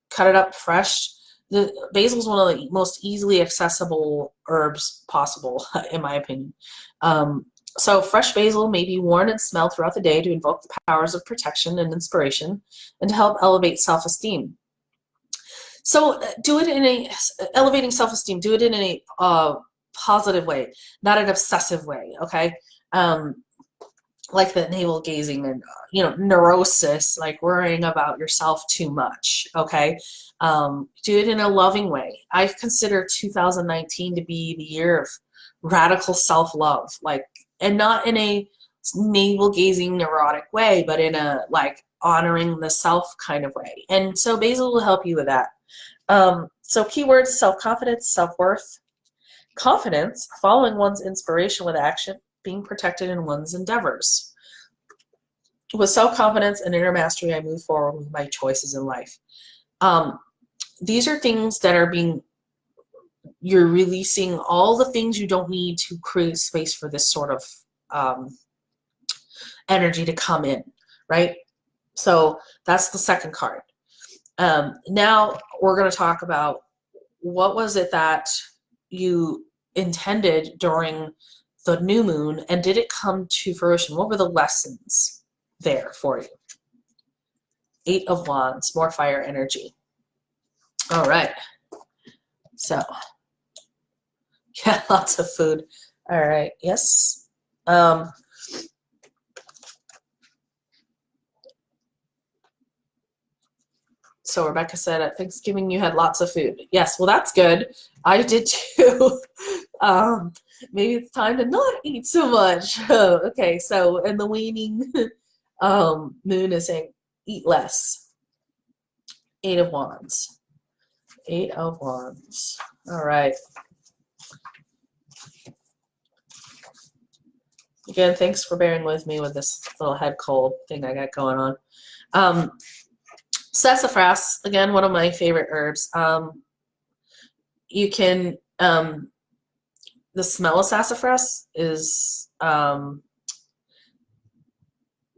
cut it up fresh. The basil is one of the most easily accessible herbs possible, in my opinion. So fresh basil may be worn and smelled throughout the day to invoke the powers of protection and inspiration and to help elevate self-esteem. So do it in a, elevating self-esteem, do it in a positive way, not an obsessive way, okay? Like the navel gazing and, neurosis, like worrying about yourself too much, okay? Do it in a loving way. I consider 2019 to be the year of radical self-love, like, and not in a navel-gazing neurotic way, but in a like honoring the self kind of way. And so basil will help you with that. So keywords: self-confidence, self-worth, confidence, following one's inspiration with action, being protected in one's endeavors. With self-confidence and inner mastery, I move forward with my choices in life. These are things that are you're releasing all the things you don't need to create space for this sort of energy to come in, right? So that's the second card. Now we're going to talk about what was it that you intended during the new moon, and did it come to fruition? What were the lessons there for you? 8 of Wands, more fire energy. All right. So, yeah, lots of food. All right. Yes. So Rebecca said at Thanksgiving you had lots of food. Yes, well that's good. I did too. um, maybe it's time to not eat so much. Okay, so and the waning moon is saying eat less. Eight of Wands. Eight of Wands. All right. Again, thanks for bearing with me with this little head cold thing I got going on. Sassafras, again, one of my favorite herbs. You can, the smell of sassafras is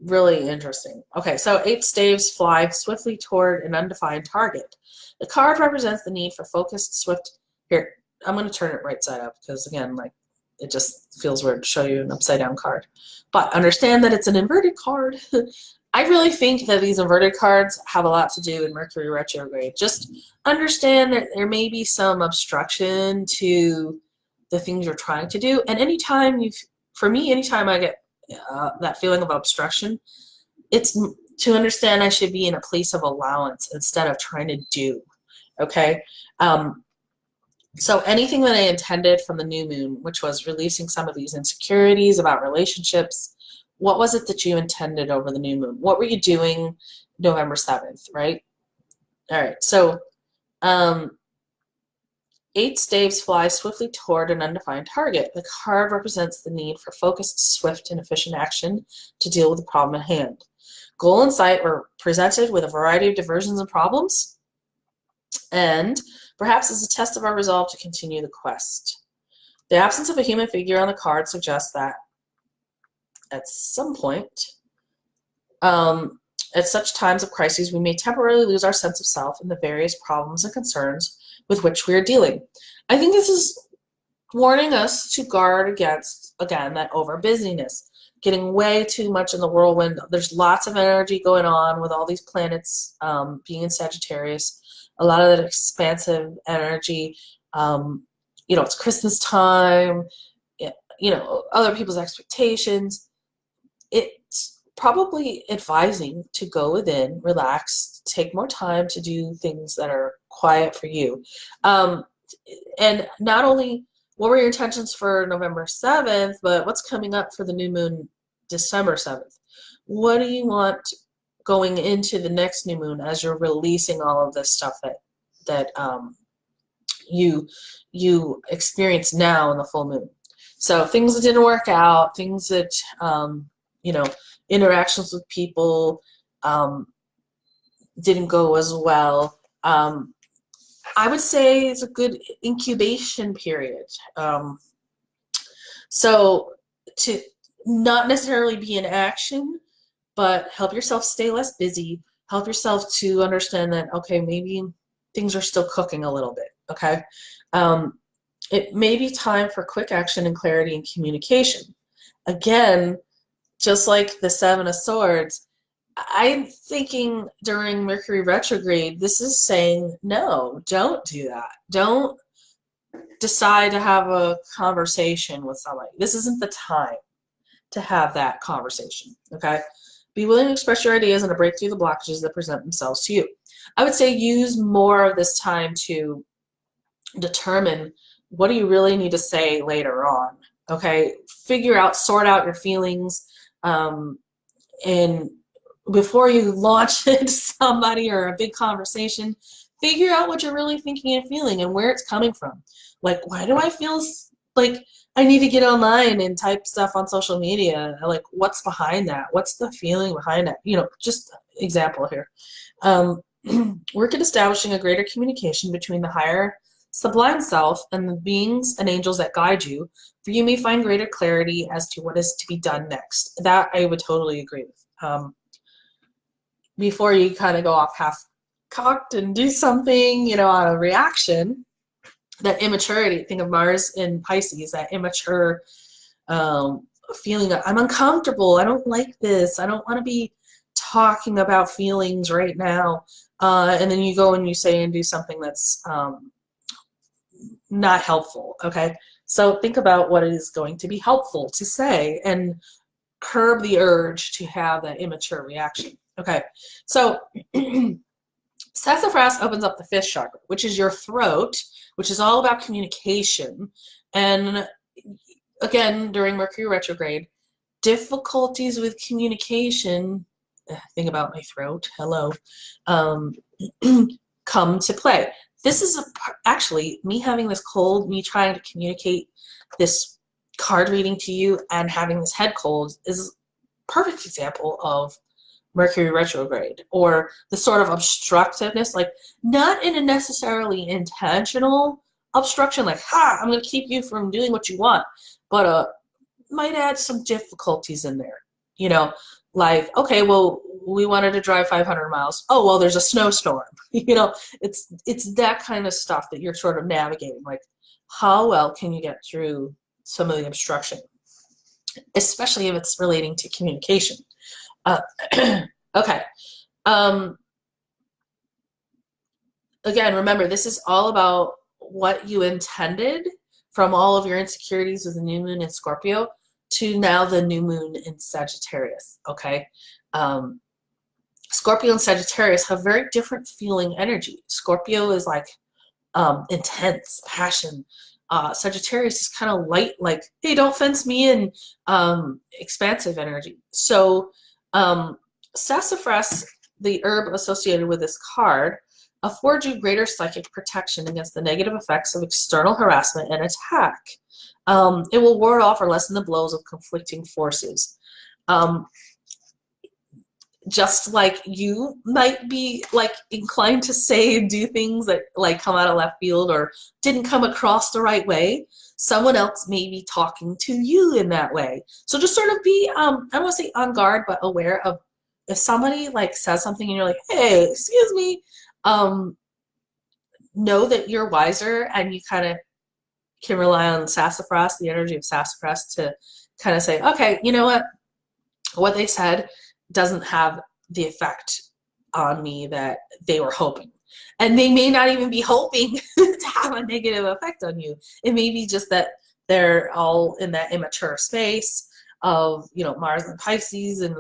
really interesting. Okay, so 8 staves fly swiftly toward an undefined target. The card represents the need for focused, swift. Here, I'm going to turn it right side up because, again, like, it just feels weird to show you an upside down card. But understand that it's an inverted card. I really think that these inverted cards have a lot to do with Mercury retrograde. Just understand that there may be some obstruction to the things you're trying to do. And anytime for me, anytime I get that feeling of obstruction, it's to understand I should be in a place of allowance instead of trying to do. Okay? So anything that I intended from the new moon, which was releasing some of these insecurities about relationships, what was it that you intended over the new moon? What were you doing November 7th, right? All right, so 8 staves fly swiftly toward an undefined target. The card represents the need for focused, swift, and efficient action to deal with the problem at hand. Goal and sight were presented with a variety of diversions and problems, and perhaps as a test of our resolve to continue the quest. The absence of a human figure on the card suggests that at some point, at such times of crises, we may temporarily lose our sense of self in the various problems and concerns with which we are dealing. I think this is warning us to guard against, again, that over busyness, getting way too much in the whirlwind. There's lots of energy going on with all these planets being in Sagittarius, a lot of that expansive energy. You know, it's Christmas time, you know, other people's expectations. It's probably advising to go within, relax, take more time to do things that are quiet for you. And not only what were your intentions for November 7th, but what's coming up for the new moon December 7th? What do you want going into the next new moon as you're releasing all of this stuff that you experience now in the full moon? So things that didn't work out, things that you know, interactions with people didn't go as well. I would say it's a good incubation period. So to not necessarily be in action, but help yourself stay less busy. Help yourself to understand that, okay, maybe things are still cooking a little bit, okay? It may be time for quick action and clarity and communication. Again, just like the Seven of Swords, I'm thinking during Mercury retrograde, this is saying, no, don't do that. Don't decide to have a conversation with somebody. This isn't the time to have that conversation, okay? Be willing to express your ideas and to break through the blockages that present themselves to you. I would say use more of this time to determine what do you really need to say later on, okay? Figure out, sort out your feelings, and before you launch into somebody or a big conversation, figure out what you're really thinking and feeling and where it's coming from. Like, why do I feel like I need to get online and type stuff on social media? Like, what's behind that? What's the feeling behind that? You know, just example here. Work at establishing a greater communication between the higher sublime self and the beings and angels that guide you, for you may find greater clarity as to what is to be done next. That I would totally agree with. Before you kind of go off half-cocked and do something, you know, out of reaction, that immaturity, think of Mars in Pisces, that immature feeling that I'm uncomfortable, I don't like this, I don't want to be talking about feelings right now, and then you go and you say and do something that's not helpful, okay? So think about what is going to be helpful to say and curb the urge to have that immature reaction. Okay, so Sassafras opens up the fifth chakra, which is your throat, which is all about communication. And again, during Mercury retrograde, difficulties with communication, think about my throat, hello, um, come to play. This is actually me having this cold, me trying to communicate this card reading to you and having this head cold is a perfect example of Mercury retrograde, or the sort of obstructiveness, like not in a necessarily intentional obstruction, like, ha, I'm going to keep you from doing what you want, but might add some difficulties in there. You know, like, okay, well, we wanted to drive 500 miles. Oh, well, there's a snowstorm. You know, it's that kind of stuff that you're sort of navigating. Like, how well can you get through some of the obstruction, especially if it's relating to communication? Uh, okay. Um, again, remember, this is all about what you intended from all of your insecurities with the new moon in Scorpio to now the new moon in Sagittarius, okay? Scorpio and Sagittarius have very different feeling energy. Scorpio is like intense, passion. Sagittarius is kind of light, like, hey, don't fence me in, expansive energy. So sassafras, the herb associated with this card, affords you greater psychic protection against the negative effects of external harassment and attack. It will ward off or lessen the blows of conflicting forces. Just like you might be like inclined to say and do things that like come out of left field or didn't come across the right way, someone else may be talking to you in that way. So just sort of be, I don't want to say on guard, but aware of if somebody like says something and you're like, hey, excuse me, know that you're wiser and you kind of can rely on sassafras, the energy of sassafras, to kind of say, okay, you know what they said doesn't have the effect on me that they were hoping. And they may not even be hoping to have a negative effect on you. It may be just that they're all in that immature space of, you know, Mars and Pisces and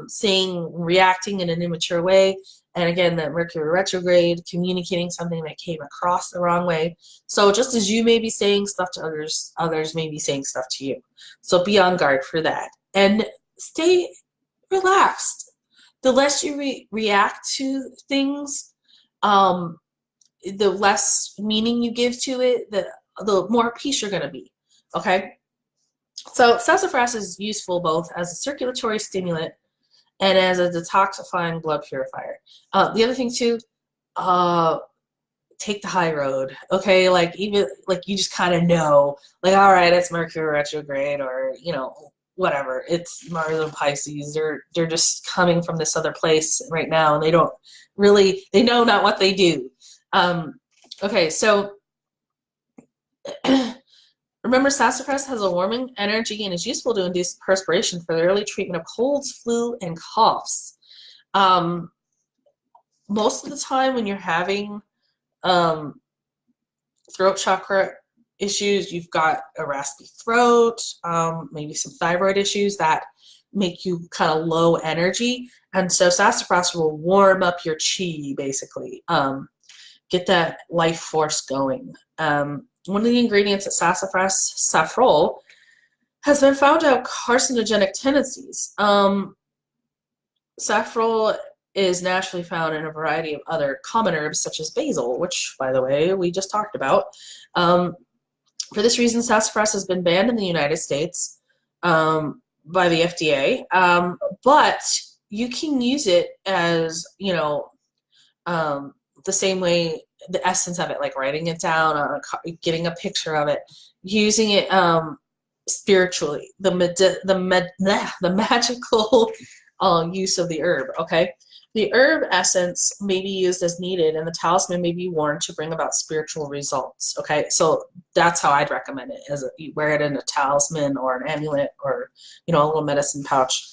reacting in an immature way. And again, that Mercury retrograde, communicating something that came across the wrong way. So just as you may be saying stuff to others, others may be saying stuff to you. So be on guard for that. And stay relaxed. The less you react to things, the less meaning you give to it, the more peace you're going to be. Okay? So sassafras is useful both as a circulatory stimulant and as a detoxifying blood purifier. The other thing too, take the high road. Okay, like even like you just kind of know, like, all right, it's Mercury retrograde, or you know, whatever. It's Mars and Pisces. They're just coming from this other place right now, and they don't really, they know not what they do. Okay, so remember, sassafras has a warming energy and is useful to induce perspiration for the early treatment of colds, flu, and coughs. Most of the time when you're having throat chakra issues, you've got a raspy throat, maybe some thyroid issues that make you kind of low energy. And so sassafras will warm up your chi, basically. Get that life force going. One of the ingredients of sassafras, saffrole, has been found to have carcinogenic tendencies. Saffrole is naturally found in a variety of other common herbs, such as basil, which, by the way, we just talked about. For this reason, sassafras has been banned in the United States by the FDA, but you can use it as, you know, the same way, the essence of it, like writing it down or getting a picture of it, using it spiritually, the magical use of the herb, okay? The herb essence may be used as needed, and the talisman may be worn to bring about spiritual results, okay? So that's how I'd recommend it, as you wear it in a talisman or an amulet or, you know, a little medicine pouch.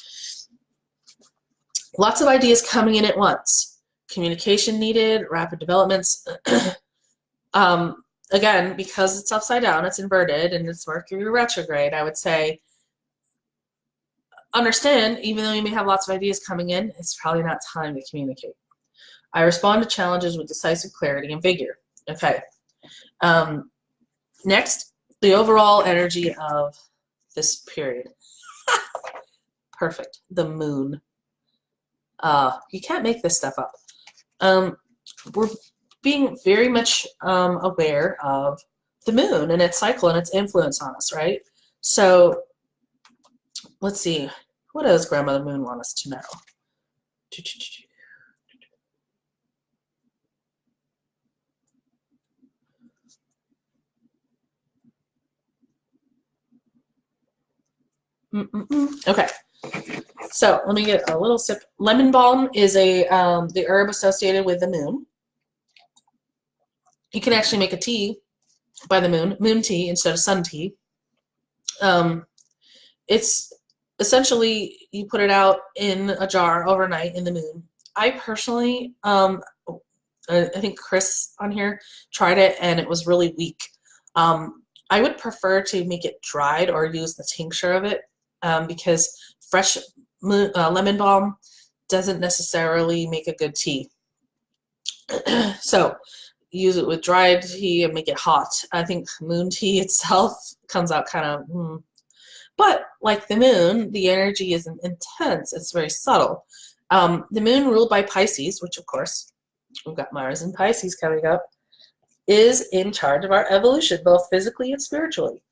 Lots of ideas coming in at once. Communication needed, rapid developments. Again, because it's upside down, it's inverted, and it's Mercury retrograde, I would say, understand, even though you may have lots of ideas coming in, it's probably not time to communicate. I respond to challenges with decisive clarity and vigor. Okay. Next, the overall energy of this period. Perfect. The moon. You can't make this stuff up. We're being very much aware of the moon and its cycle and its influence on us, right? So let's see. What does Grandmother Moon want us to know? Okay. So let me get a little sip. Lemon balm is the herb associated with the moon. You can actually make a tea by the moon tea instead of sun tea. It's essentially you put it out in a jar overnight in the moon. I personally, I think Chris on here tried it and it was really weak. I would prefer to make it dried or use the tincture of it because fresh lemon balm doesn't necessarily make a good tea. So use it with dried tea and make it hot. I think moon tea itself comes out kind of, but like the moon, the energy isn't intense. It's very subtle. The moon ruled by Pisces, which of course we've got Mars and Pisces coming up, is in charge of our evolution, both physically and spiritually.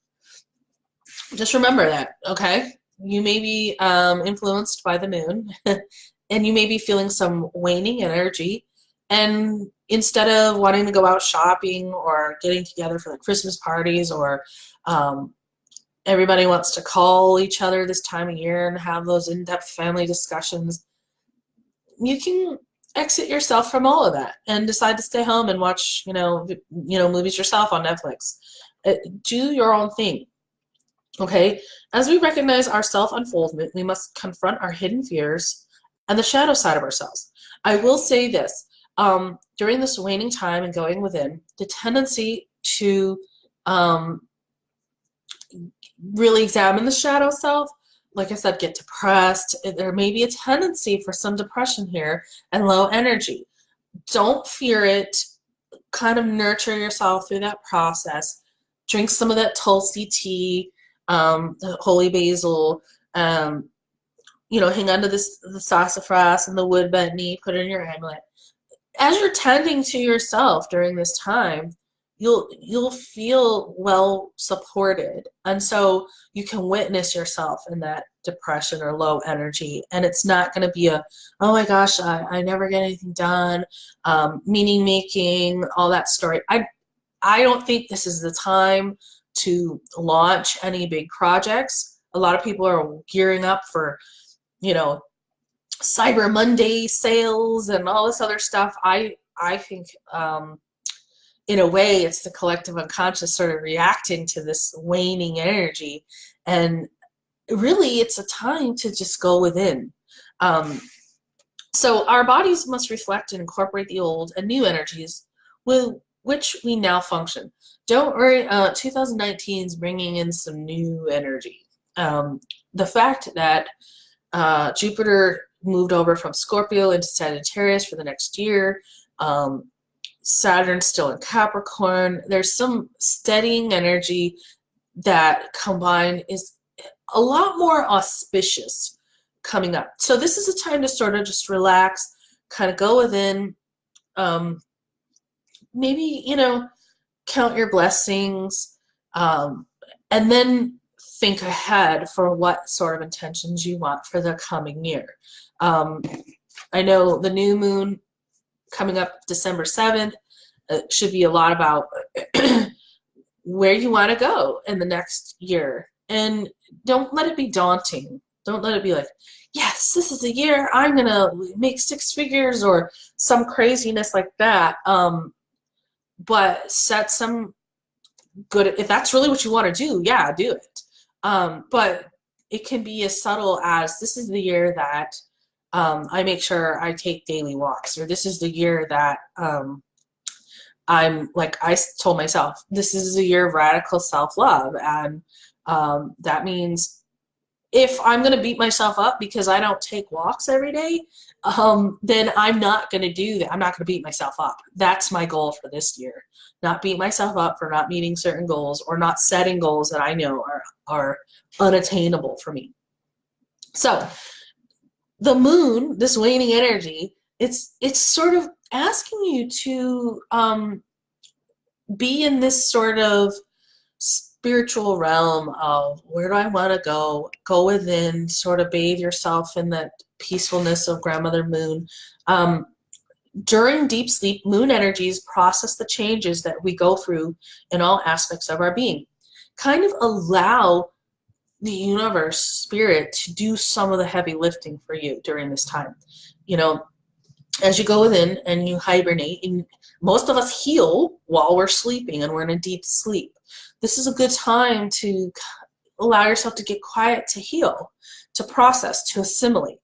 Just remember that, okay? You may be influenced by the moon, and you may be feeling some waning energy, and instead of wanting to go out shopping or getting together for the Christmas parties or everybody wants to call each other this time of year and have those in-depth family discussions, you can exit yourself from all of that and decide to stay home and watch, movies yourself on Netflix. Do your own thing. Okay? As we recognize our self-unfoldment, we must confront our hidden fears and the shadow side of ourselves. I will say this. During this waning time and going within, the tendency to really examine the shadow self, like I said, get depressed. There may be a tendency for some depression here and low energy. Don't fear it. Kind of nurture yourself through that process. Drink some of that Tulsi tea, the holy basil, hang on to the sassafras and the wood betony, put it in your amulet. As you're tending to yourself during this time, you'll feel well supported, and so you can witness yourself in that depression or low energy, and it's not going to be a, oh my gosh, I never get anything done, meaning making, all that story. I don't think this is the time to launch any big projects. A lot of people are gearing up for, Cyber Monday sales and all this other stuff. I think in a way it's the collective unconscious sort of reacting to this waning energy, and really it's a time to just go within. So our bodies must reflect and incorporate the old and new energies with which we now function. Don't worry, 2019 is bringing in some new energy. The fact that Jupiter moved over from Scorpio into Sagittarius for the next year, Saturn's still in Capricorn, there's some steadying energy that combined is a lot more auspicious coming up. So this is a time to sort of just relax, kind of go within, maybe, count your blessings, and then think ahead for what sort of intentions you want for the coming year. I know the new moon coming up December 7th should be a lot about where you want to go in the next year. And don't let it be daunting. Don't let it be like, yes, this is the year I'm going to make 6 figures or some craziness like that. But set some good, if that's really what you want to do, yeah, do it. But it can be as subtle as, this is the year that I make sure I take daily walks, or this is the year that I'm, like I told myself, this is a year of radical self-love. And that means if I'm going to beat myself up because I don't take walks every day, then I'm not going to do that. I'm not going to beat myself up. That's my goal for this year. Not beat myself up for not meeting certain goals or not setting goals that I know are unattainable for me. So the moon, this waning energy, it's sort of asking you to be in this sort of spiritual realm of where do I want to go within, sort of bathe yourself in that peacefulness of Grandmother Moon. During deep sleep, moon energies process the changes that we go through in all aspects of our being. Kind of allow the universe, spirit, to do some of the heavy lifting for you during this time. You know, as you go within and you hibernate, and most of us heal while we're sleeping and we're in a deep sleep. This is a good time to allow yourself to get quiet, to heal, to process, to assimilate.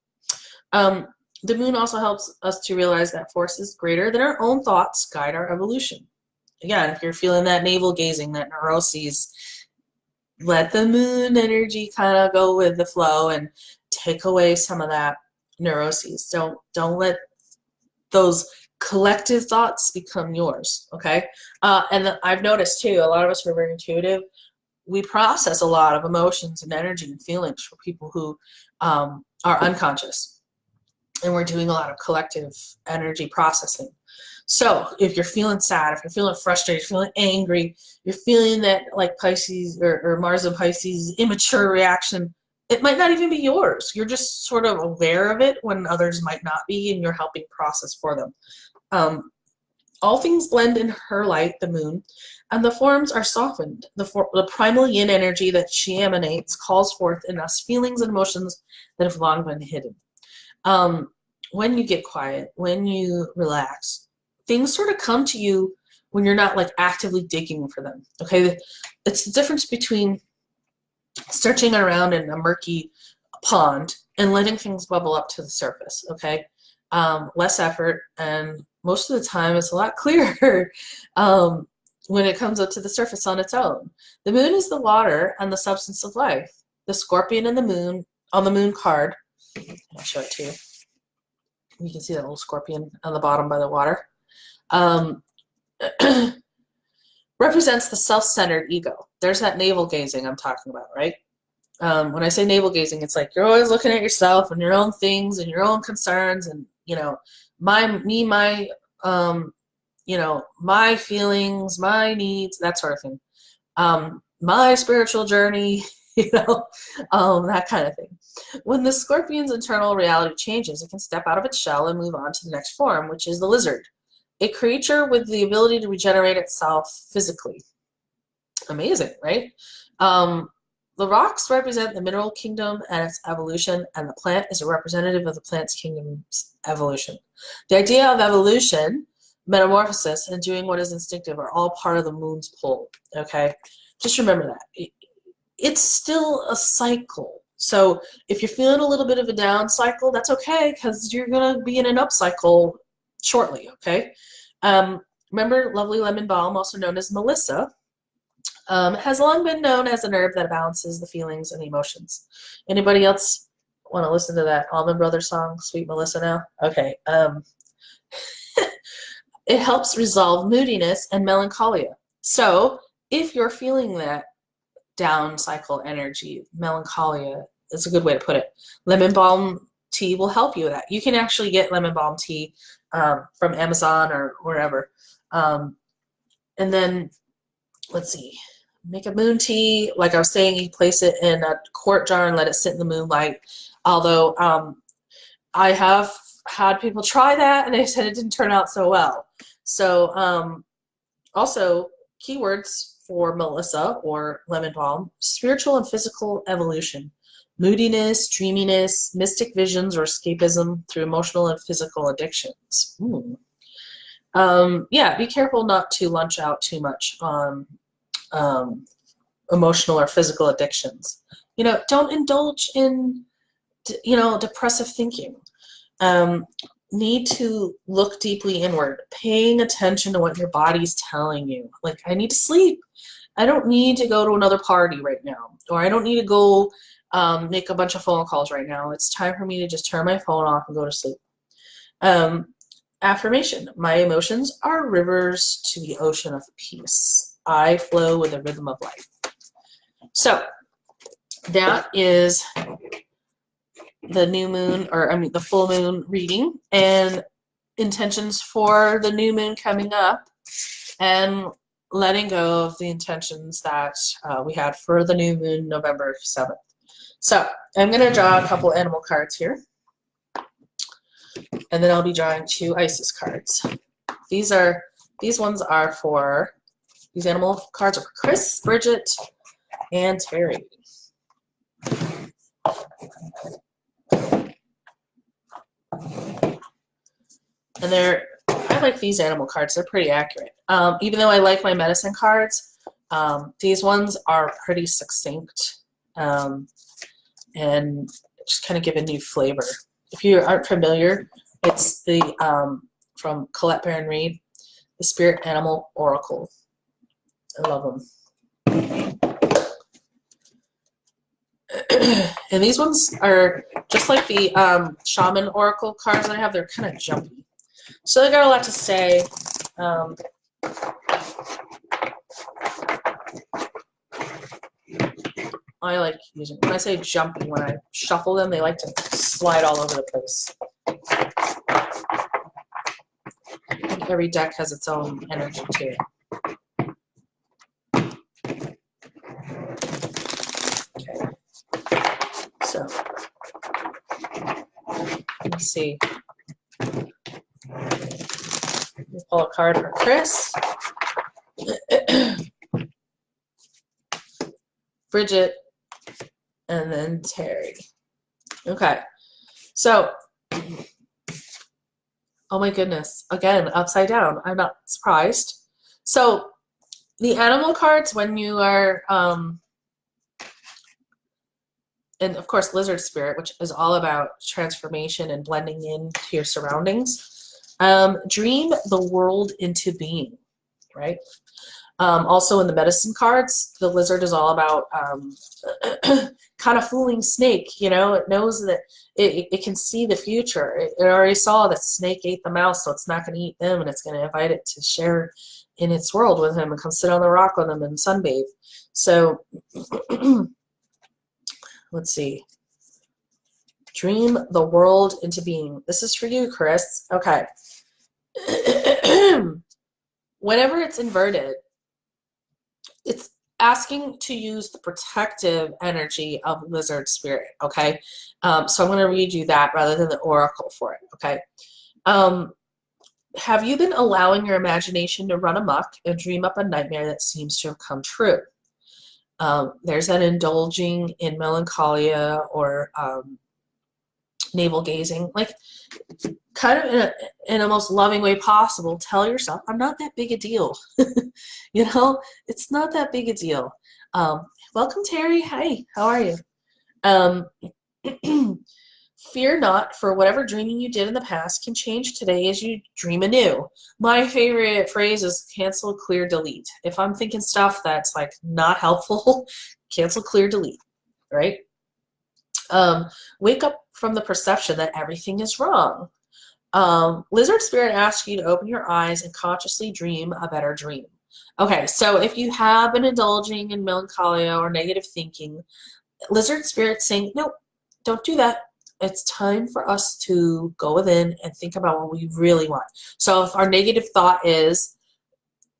The moon also helps us to realize that forces greater than our own thoughts guide our evolution. Again, if you're feeling that navel gazing, that neuroses, let the moon energy kind of go with the flow and take away some of that neuroses. Don't let those collective thoughts become yours, okay? And I've noticed too, a lot of us who are very intuitive, we process a lot of emotions and energy and feelings for people who are unconscious. And we're doing a lot of collective energy processing. So if you're feeling sad, if you're feeling frustrated, you're feeling angry, you're feeling that like Pisces or Mars and Pisces immature reaction, it might not even be yours. You're just sort of aware of it when others might not be, and you're helping process for them. All things blend in her light, the moon, and the forms are softened. The primal yin energy that she emanates calls forth in us feelings and emotions that have long been hidden. When you get quiet, when you relax, things sort of come to you when you're not like actively digging for them. Okay, it's the difference between searching around in a murky pond and letting things bubble up to the surface. Okay, less effort, and most of the time it's a lot clearer when it comes up to the surface on its own. The moon is the water and the substance of life. The scorpion and the moon on the moon card. I'll show it to you. You can see that little scorpion on the bottom by the water. Represents the self-centered ego. There's that navel gazing I'm talking about, right? When I say navel gazing, it's like you're always looking at yourself and your own things and your own concerns and, you know, my feelings, my needs, that sort of thing. My spiritual journey, that kind of thing. When the scorpion's internal reality changes, it can step out of its shell and move on to the next form, which is the lizard, a creature with the ability to regenerate itself physically. Amazing, right? The rocks represent the mineral kingdom and its evolution, and the plant is a representative of the plant's kingdom's evolution. The idea of evolution, metamorphosis, and doing what is instinctive are all part of the moon's pull, okay? Just remember that. It's still a cycle. So if you're feeling a little bit of a down cycle, that's okay, because you're going to be in an up cycle shortly, okay? Remember lovely lemon balm, also known as Melissa, has long been known as an herb that balances the feelings and the emotions. Anybody else want to listen to that Allman Brothers song, Sweet Melissa, now? Okay. It helps resolve moodiness and melancholia. So if you're feeling that down cycle energy, melancholia, that's a good way to put it, lemon balm tea will help you with that. You can actually get lemon balm tea from Amazon or wherever. And then, let's see, make a moon tea. Like I was saying, you place it in a quart jar and let it sit in the moonlight. Although I have had people try that and they said it didn't turn out so well. So also, keywords for Melissa or lemon balm: spiritual and physical evolution, moodiness, dreaminess, mystic visions or escapism through emotional and physical addictions. Yeah, be careful not to lunch out too much on emotional or physical addictions. Don't indulge in, depressive thinking. Need to look deeply inward, paying attention to what your body's telling you. Like, I need to sleep. I don't need to go to another party right now, or I don't need to go make a bunch of phone calls right now. It's time for me to just turn my phone off and go to sleep. Affirmation. My emotions are rivers to the ocean of peace. I flow with the rhythm of life. So that is the new moon, or I mean the full moon reading, and intentions for the new moon coming up, and letting go of the intentions that we had for the new moon November 7th. So I'm going to draw a couple animal cards here, and then I'll be drawing 2 Isis cards. These ones are for, these animal cards are for Chris, Bridget, and Terry. And I like these animal cards. They're pretty accurate. Even though I like my medicine cards, these ones are pretty succinct, and just kind of give a new flavor. If you aren't familiar, it's the from Colette Baron Reid, the Spirit Animal Oracle. I love them. And these ones are just like the Shaman Oracle cards that I have. They're kind of jumpy. So they got a lot to say. I like using, when I say jumpy, when I shuffle them, they like to slide all over the place. I think every deck has its own energy to it. Okay. So, let's see. We'll pull a card for Chris. Bridget, and then Terry. Okay, so, oh my goodness, again, upside down. I'm not surprised. So, the animal cards, when you are, and of course, Lizard Spirit, which is all about transformation and blending into your surroundings, dream the world into being, right? Also in the medicine cards, the lizard is all about kind of fooling Snake. You know, it knows that it can see the future. It already saw that Snake ate the mouse, so it's not going to eat them, and it's going to invite it to share in its world with him and come sit on the rock with him and sunbathe. So let's see. Dream the world into being. This is for you, Chris. Okay. Whenever it's inverted, it's asking to use the protective energy of Lizard Spirit, okay? So I'm going to read you that rather than the oracle for it, okay? Have you been allowing your imagination to run amok and dream up a nightmare that seems to have come true? There's that indulging in melancholia or navel gazing, like kind of in a most loving way possible. Tell yourself, I'm not that big a deal. You know, it's not that big a deal. Welcome, Terry. Hi, how are you? Fear not, for whatever dreaming you did in the past can change today as you dream anew. My favorite phrase is cancel, clear, delete. If I'm thinking stuff that's like not helpful, cancel, clear, delete, right? Wake up from the perception that everything is wrong. Lizard Spirit asks you to open your eyes and consciously dream a better dream. Okay, so if you have been indulging in melancholia or negative thinking, Lizard Spirit's saying, nope, don't do that. It's time for us to go within and think about what we really want. So if our negative thought is,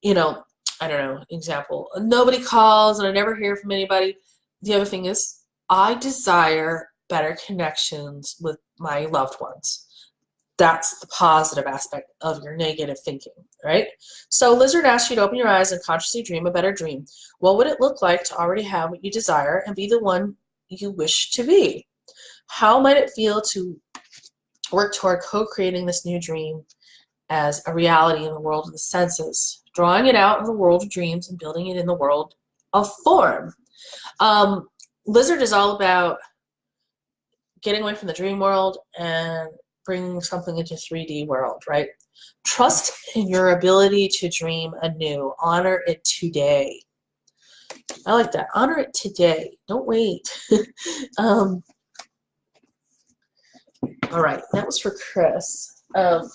you know, I don't know, example, nobody calls and I never hear from anybody. The other thing is, I desire better connections with my loved ones. That's the positive aspect of your negative thinking, right? So Lizard asks you to open your eyes and consciously dream a better dream. What would it look like to already have what you desire and be the one you wish to be? How might it feel to work toward co-creating this new dream as a reality in the world of the senses, drawing it out in the world of dreams and building it in the world of form? Lizard is all about getting away from the dream world and bringing something into 3D world, right? Trust in your ability to dream anew. Honor it today. I like that. Honor it today. Don't wait. All right, that was for Chris. Um,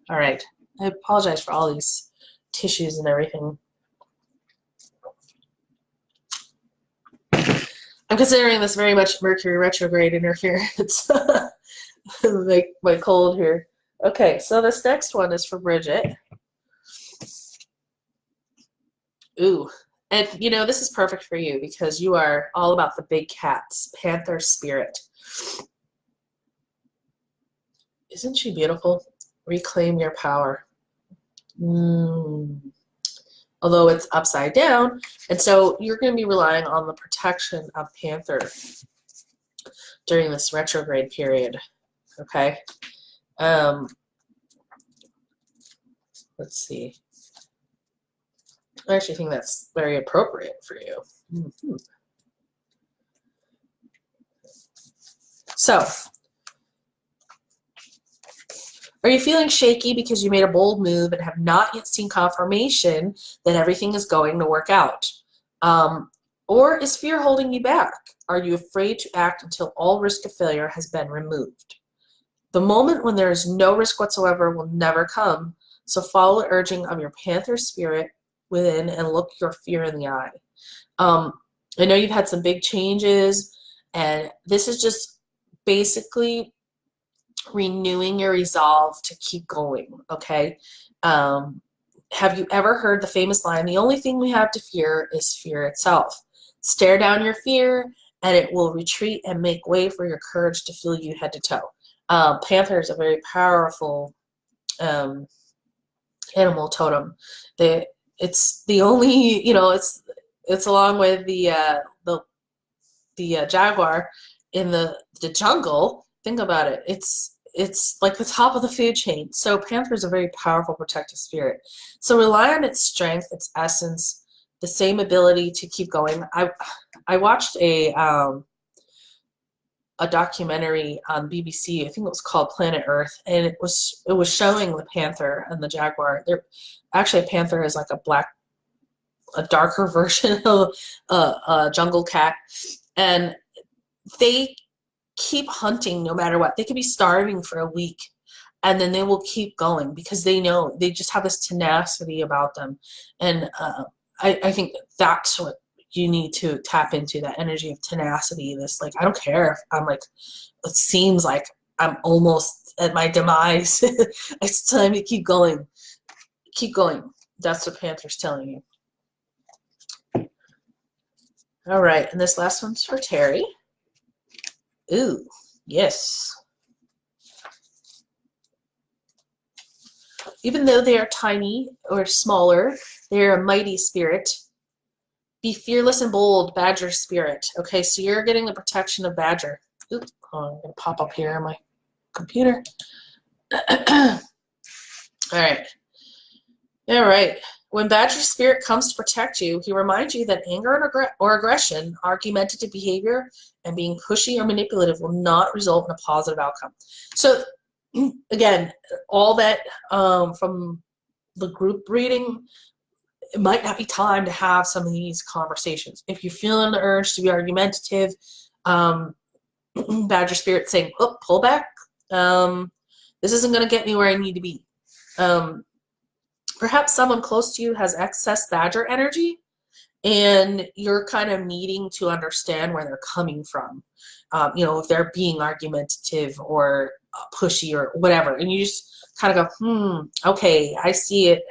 all right. I apologize for all these tissues and everything. I'm considering this very much Mercury retrograde interference. my cold here. Okay, so this next one is for Bridget. Ooh, and you know, this is perfect for you because you are all about the big cats, Panther spirit. Isn't she beautiful? Reclaim your power. Although it's upside down, and so you're going to be relying on the protection of Panther during this retrograde period. Okay. Let's see. I actually think that's very appropriate for you. So, are you feeling shaky because you made a bold move and have not yet seen confirmation that everything is going to work out? Or is fear holding you back? Are you afraid to act until all risk of failure has been removed? The moment when there is no risk whatsoever will never come, so follow the urging of your Panther spirit within and look your fear in the eye. I know you've had some big changes, and this is just basically renewing your resolve to keep going, okay? Have you ever heard the famous line, the only thing we have to fear is fear itself? Stare down your fear, and it will retreat and make way for your courage to fill you head to toe. Panther is a very powerful animal totem. It's the only, you know, it's along with the jaguar in the jungle. Think about it. It's like the top of the food chain. So Panther is a very powerful protective spirit. So rely on its strength, its essence, the same ability to keep going. I watched a documentary on BBC. I think it was called Planet Earth, and it was showing the panther and the jaguar. They're actually, a panther is like a darker version of a jungle cat, and they keep hunting no matter what. They could be starving for a week, and then they will keep going because they know, they just have this tenacity about them. And I think that's what you need to tap into, that energy of tenacity. This, like, I don't care if I'm like, it seems like I'm almost at my demise. It's time to keep going. Keep going. That's what Panther's telling you. All right, and this last one's for Terry. Ooh, yes. Even though they are tiny or smaller, they are a mighty spirit. Be fearless and bold, Badger spirit. Okay, so you're getting the protection of Badger. Oops, I'm going to pop up here on my computer. All right. All right. When Badger spirit comes to protect you, he reminds you that anger or aggression, argumentative behavior, and being pushy or manipulative will not result in a positive outcome. So, again, all that from the group reading, it might not be time to have some of these conversations. If you're feeling the urge to be argumentative, Badger spirit saying, oh, pull back. This isn't going to get me where I need to be. Perhaps someone close to you has excess Badger energy, and you're kind of needing to understand where they're coming from. You know, if they're being argumentative or pushy or whatever, and you just kind of go, okay, I see it.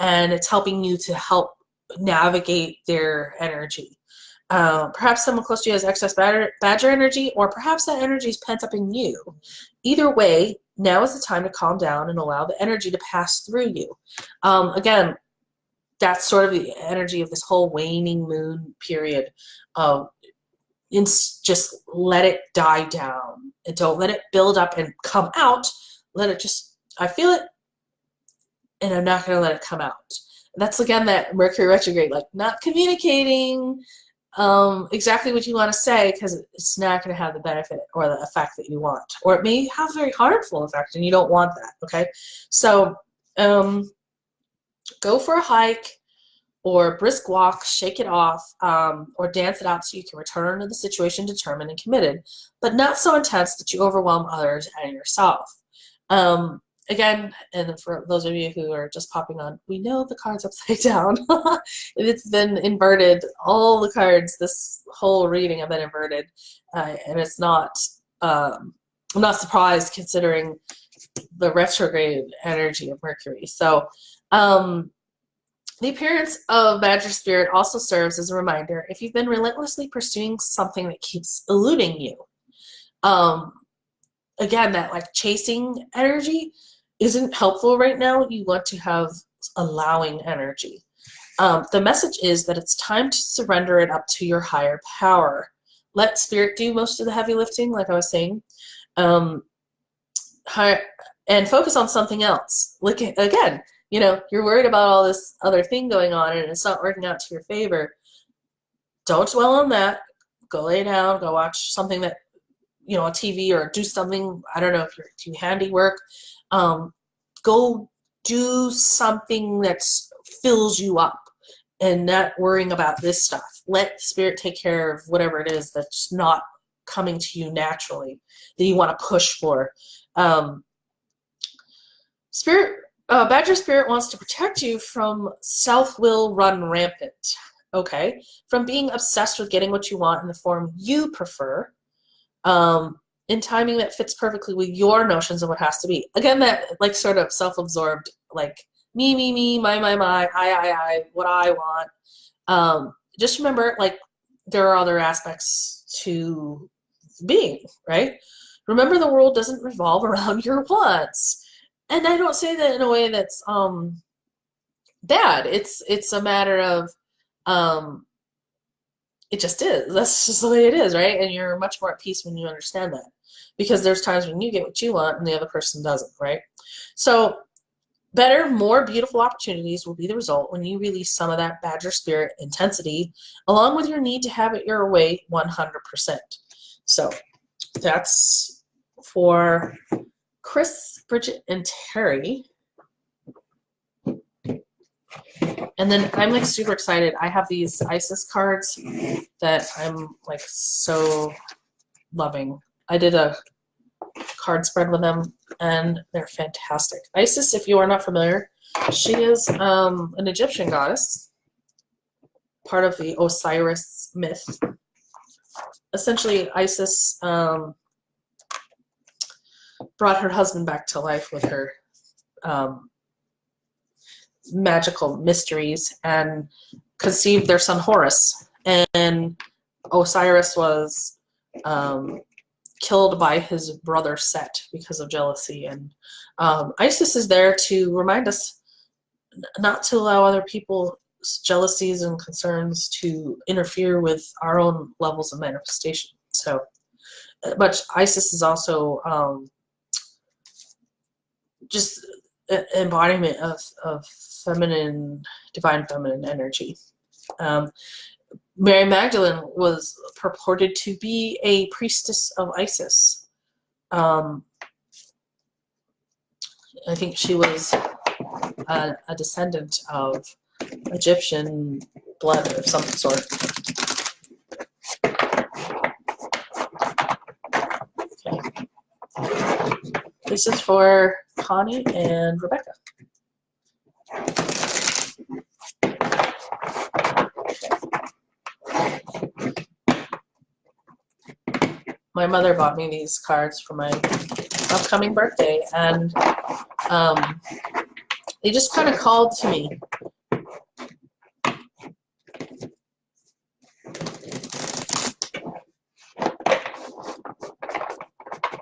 And it's helping you to help navigate their energy. Perhaps someone close to you has excess Badger energy, or perhaps that energy is pent up in you. Either way, now is the time to calm down and allow the energy to pass through you. Again, that's sort of the energy of this whole waning moon period. Just let it die down, and don't let it build up and come out. Let it just, I feel it, and I'm not going to let it come out. And that's, again, that Mercury retrograde, like not communicating exactly what you want to say, because it's not going to have the benefit or the effect that you want. Or it may have a very harmful effect, and you don't want that, okay? So go for a hike, or brisk walk, shake it off, or dance it out so you can return to the situation determined and committed, but not so intense that you overwhelm others and yourself. Um, Again, and for those of you who are just popping on, we know the card's upside down. It's been inverted. All the cards, this whole reading have been inverted, and it's not. I'm not surprised considering the retrograde energy of Mercury. So, the appearance of Badger Spirit also serves as a reminder if you've been relentlessly pursuing something that keeps eluding you. Again, that like chasing energy isn't helpful right now. You want to have allowing energy. The message is that it's time to surrender it up to your higher power. Let Spirit do most of the heavy lifting, like I was saying. And focus on something else. Look at, again, you know, you're worried about all this other thing going on and it's not working out to your favor. Don't dwell on that. Go lay down, go watch something that, you know, on TV, or do something, I don't know if you're do handiwork. Go do something that fills you up and not worrying about this stuff. Let Spirit take care of whatever it is that's not coming to you naturally that you want to push for. Badger Spirit wants to protect you from self-will run rampant, okay? From being obsessed with getting what you want in the form you prefer, in timing that fits perfectly with your notions of what has to be. Again, that like sort of self-absorbed, like me, my, I, what I want. Just remember, like, there are other aspects to being, right? Remember, the world doesn't revolve around your wants. And I don't say that in a way that's bad. It's a matter of it just is. That's just the way it is, right? And you're much more at peace when you understand that. Because there's times when you get what you want and the other person doesn't, right? So better, more beautiful opportunities will be the result when you release some of that Badger Spirit intensity, along with your need to have it your way 100%. So that's for Chris, Bridget, and Terry. And then I'm like super excited. I have these Isis cards that I'm like so loving. I did a card spread with them and they're fantastic. Isis, if you are not familiar, she is an Egyptian goddess, part of the Osiris myth. Essentially, Isis brought her husband back to life with her magical mysteries and conceived their son Horus. And Osiris was killed by his brother Set because of jealousy. And Isis is there to remind us not to allow other people's jealousies and concerns to interfere with our own levels of manifestation. So, but Isis is also just an embodiment of feminine, divine feminine energy. Mary Magdalene was purported to be a priestess of Isis. I think she was a descendant of Egyptian blood of some sort. Okay. This is for Connie and Rebecca. My mother bought me these cards for my upcoming birthday, and they just kind of called to me.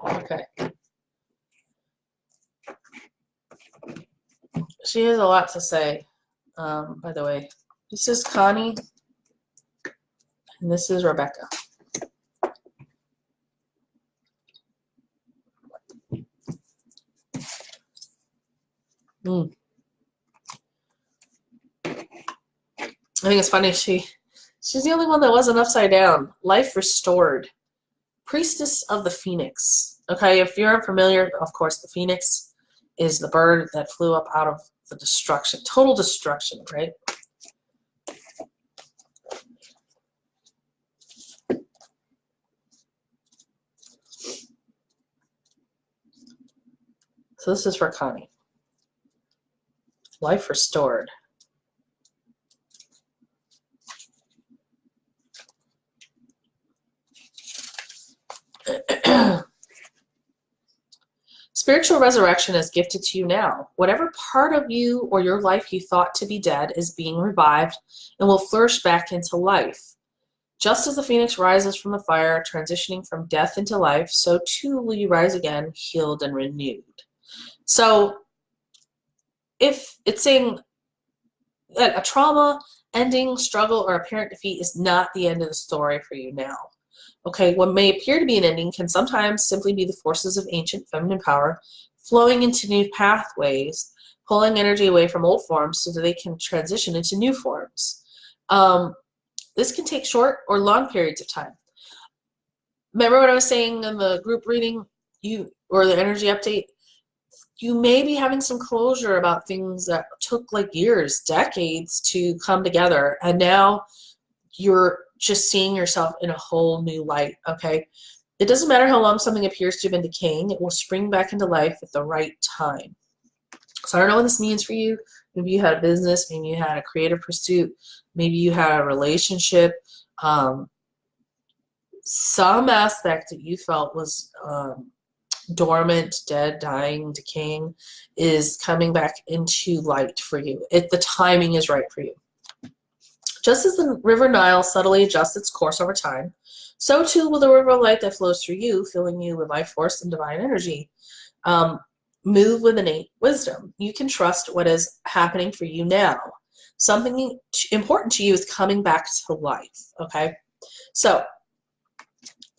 Okay. She has a lot to say, by the way. This is Connie, and this is Rebecca. I think it's funny, she's the only one that wasn't upside down. Life restored. Priestess of the Phoenix. Okay, if you're unfamiliar, of course, the Phoenix is the bird that flew up out of the destruction, total destruction, right? So this is for Connie. Life restored. Spiritual resurrection is gifted to you now. Whatever part of you or your life you thought to be dead is being revived and will flourish back into life. Just as the phoenix rises from the fire, transitioning from death into life, so too will you rise again, healed and renewed. So if it's saying that a trauma, ending, struggle, or apparent defeat is not the end of the story for you now. Okay, what may appear to be an ending can sometimes simply be the forces of ancient feminine power flowing into new pathways, pulling energy away from old forms so that they can transition into new forms. This can take short or long periods of time. Remember what I was saying in the group reading, or the energy update? You may be having some closure about things that took like years, decades to come together, and now you're just seeing yourself in a whole new light, okay? It doesn't matter how long something appears to have been decaying, it will spring back into life at the right time. So I don't know what this means for you. Maybe you had a business, maybe you had a creative pursuit, maybe you had a relationship, some aspect that you felt was dormant, dead, dying, decaying is coming back into light for you. The timing is right for you. Just as the river Nile subtly adjusts its course over time, so too will the river of light that flows through you, filling you with life force and divine energy. Move with innate wisdom. You can trust what is happening for you now. Something important to you is coming back to life, okay? So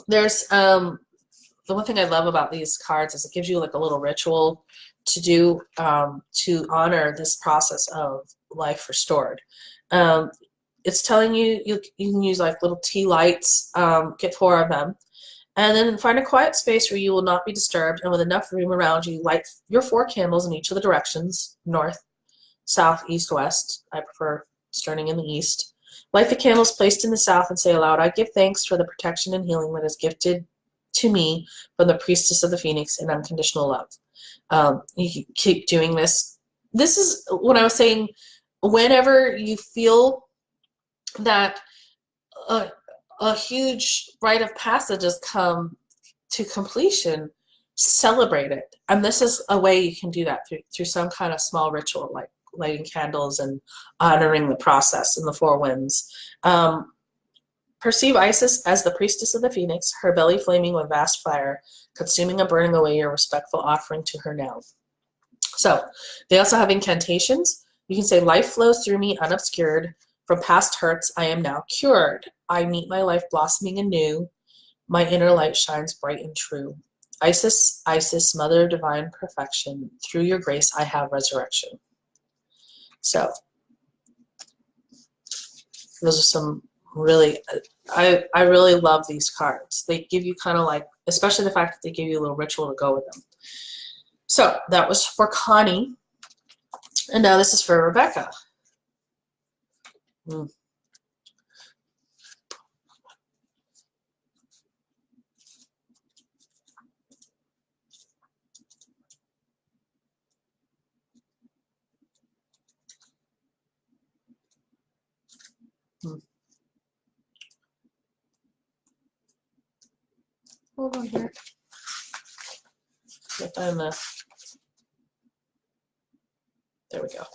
there's the one thing I love about these cards is it gives you like a little ritual to do to honor this process of life restored. It's telling you you can use like little tea lights, get 4 of them, and then find a quiet space where you will not be disturbed, and with enough room around you, light your 4 candles in each of the directions, north, south, east, west. I prefer starting in the east. Light the candles placed in the south and say aloud, I give thanks for the protection and healing that is gifted to me from the priestess of the phoenix in unconditional love. You can keep doing this. This is what I was saying. Whenever you feel that a huge rite of passage has come to completion, celebrate it. And this is a way you can do that through some kind of small ritual, like lighting candles and honoring the process in the 4 winds. Perceive Isis as the priestess of the phoenix, her belly flaming with vast fire, consuming and burning away your respectful offering to her now. So they also have incantations. You can say, life flows through me unobscured. From past hurts, I am now cured. I meet my life blossoming anew. My inner light shines bright and true. Isis, Isis, Mother of Divine Perfection, through your grace I have resurrection. So those are some really, I really love these cards. They give you kind of like, especially the fact that they give you a little ritual to go with them. So that was for Connie. And now this is for Rebecca. Hold on here. There we go.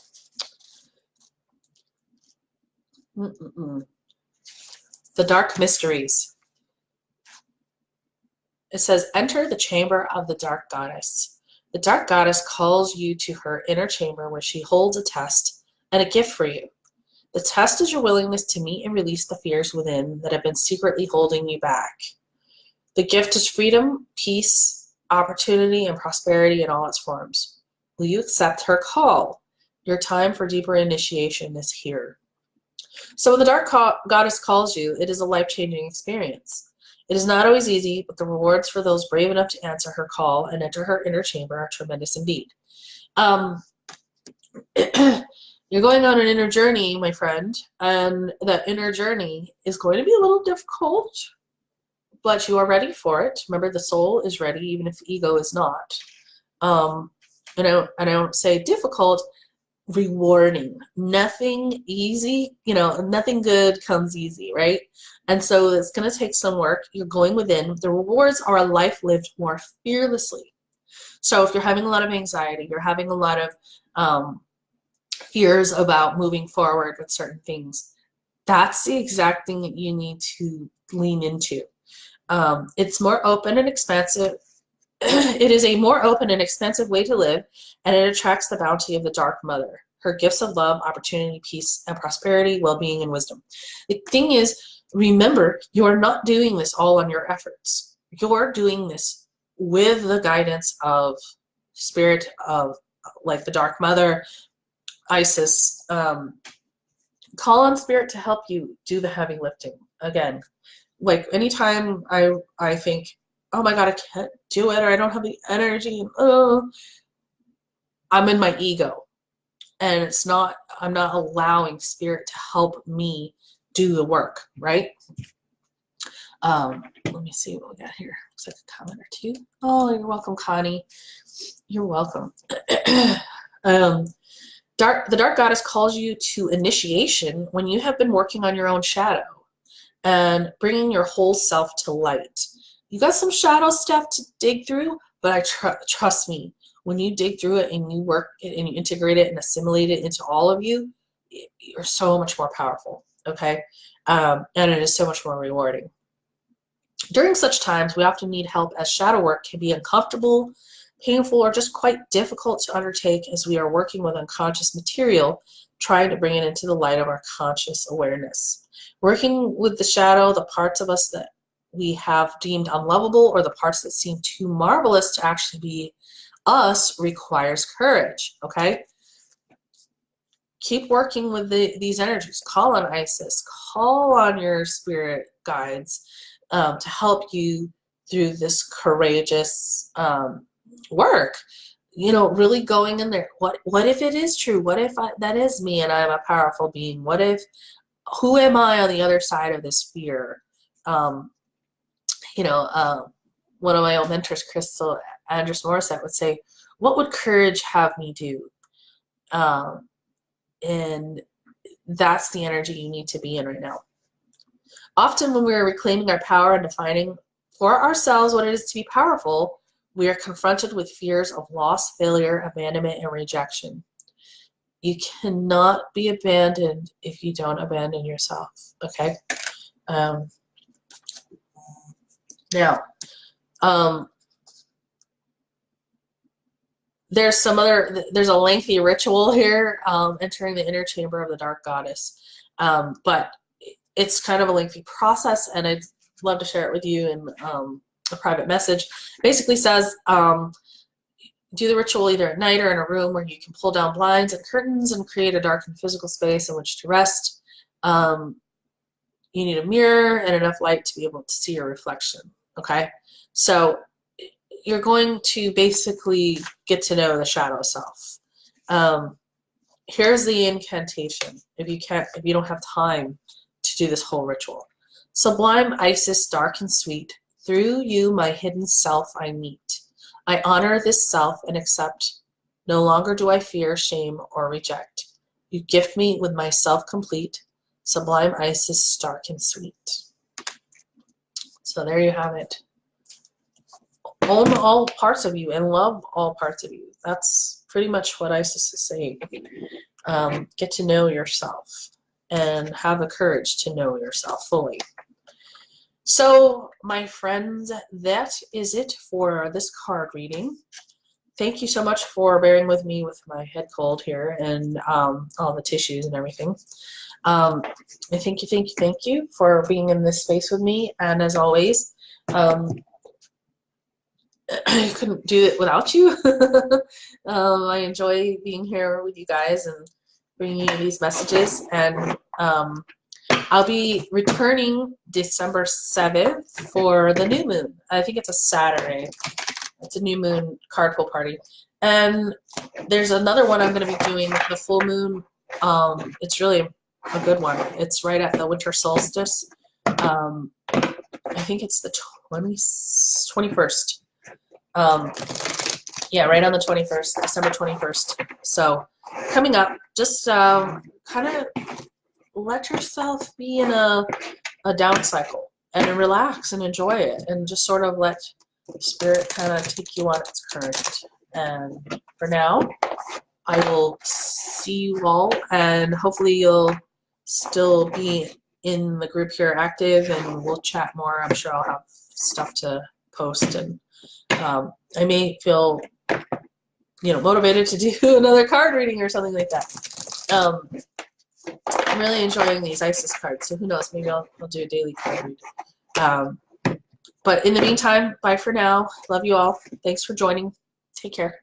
The Dark Mysteries. It says, enter the chamber of the Dark Goddess. The Dark Goddess calls you to her inner chamber where she holds a test and a gift for you. The test is your willingness to meet and release the fears within that have been secretly holding you back. The gift is freedom, peace, opportunity, and prosperity in all its forms. Will you accept her call? Your time for deeper initiation is here. So when the Dark Goddess calls you, it is a life-changing experience. It is not always easy, but the rewards for those brave enough to answer her call and enter her inner chamber are tremendous indeed. You're going on an inner journey, my friend, and that inner journey is going to be a little difficult, but you are ready for it. Remember, the soul is ready, even if the ego is not. I don't say difficult, rewarding. Nothing easy, nothing good comes easy, right? And so it's going to take some work. You're going within. The rewards are a life lived more fearlessly. So if you're having a lot of anxiety, you're having a lot of fears about moving forward with certain things, that's the exact thing that you need to lean into. It's more open and expansive. It is a more open and expansive way to live, and it attracts the bounty of the Dark Mother, her gifts of love, opportunity, peace, and prosperity, well-being, and wisdom. The thing is, remember, you're not doing this all on your efforts. You're doing this with the guidance of spirit, of like the Dark Mother, Isis. Call on spirit to help you do the heavy lifting. Again, like anytime I think, oh my God, I can't do it, or I don't have the energy, I'm in my ego. And I'm not allowing spirit to help me do the work, right? Let me see what we got here. Looks like a comment or two. Oh, you're welcome, Connie. You're welcome. The Dark Goddess calls you to initiation when you have been working on your own shadow and bringing your whole self to light. You got some shadow stuff to dig through, but trust me, when you dig through it and you work it and you integrate it and assimilate it into all of you, you're so much more powerful, okay? And it is so much more rewarding. During such times, we often need help, as shadow work can be uncomfortable, painful, or just quite difficult to undertake, as we are working with unconscious material, trying to bring it into the light of our conscious awareness. Working with the shadow, the parts of us that we have deemed unlovable, or the parts that seem too marvelous to actually be us, requires courage, okay? Keep working with these energies. Call on Isis. Call on your spirit guides to help you through this courageous work. Really going in there. What if it is true? What if that is me and I'm a powerful being? Who am I on the other side of this fear? One of my old mentors, Crystal Andrus Morissette, would say, what would courage have me do? And that's the energy you need to be in right now. Often when we're reclaiming our power and defining for ourselves what it is to be powerful, we are confronted with fears of loss, failure, abandonment, and rejection. You cannot be abandoned if you don't abandon yourself, okay? There's a lengthy ritual here, entering the inner chamber of the Dark Goddess. But it's kind of a lengthy process, and I'd love to share it with you in a private message. It basically says, do the ritual either at night or in a room where you can pull down blinds and curtains and create a darkened physical space in which to rest. You need a mirror and enough light to be able to see your reflection, okay? So you're going to basically get to know the shadow self. Here's the incantation, if you don't have time to do this whole ritual. Sublime Isis, dark and sweet, through you my hidden self I meet. I honor this self and accept. No longer do I fear, shame, or reject. You gift me with myself complete. Sublime Isis, dark and sweet. So there you have it. Own all parts of you and love all parts of you. That's pretty much what Isis is saying. Get to know yourself and have the courage to know yourself fully. So, my friends, that is it for this card reading. Thank you so much for bearing with me with my head cold here and all the tissues and everything. Thank you for being in this space with me. And as always, I couldn't do it without you. I enjoy being here with you guys and bringing you these messages. And I'll be returning December 7th for the new moon. I think it's a Saturday. It's a new moon card pull party. And there's another one I'm going to be doing, the full moon. It's really a good one. It's right at the winter solstice. I think it's the 21st. Yeah, right on the 21st, December 21st. So coming up, just kind of let yourself be in a down cycle and relax and enjoy it, and just sort of let spirit kind of take you on its current. And for now, I will see you all, and hopefully you'll still be in the group here active, and we'll chat more. I'm sure I'll have stuff to post, and I may feel, you know, motivated to do another card reading or something like that. I'm really enjoying these Isis cards, so who knows, maybe I'll do a daily card read. But in the meantime, bye for now. Love you all. Thanks for joining. Take care.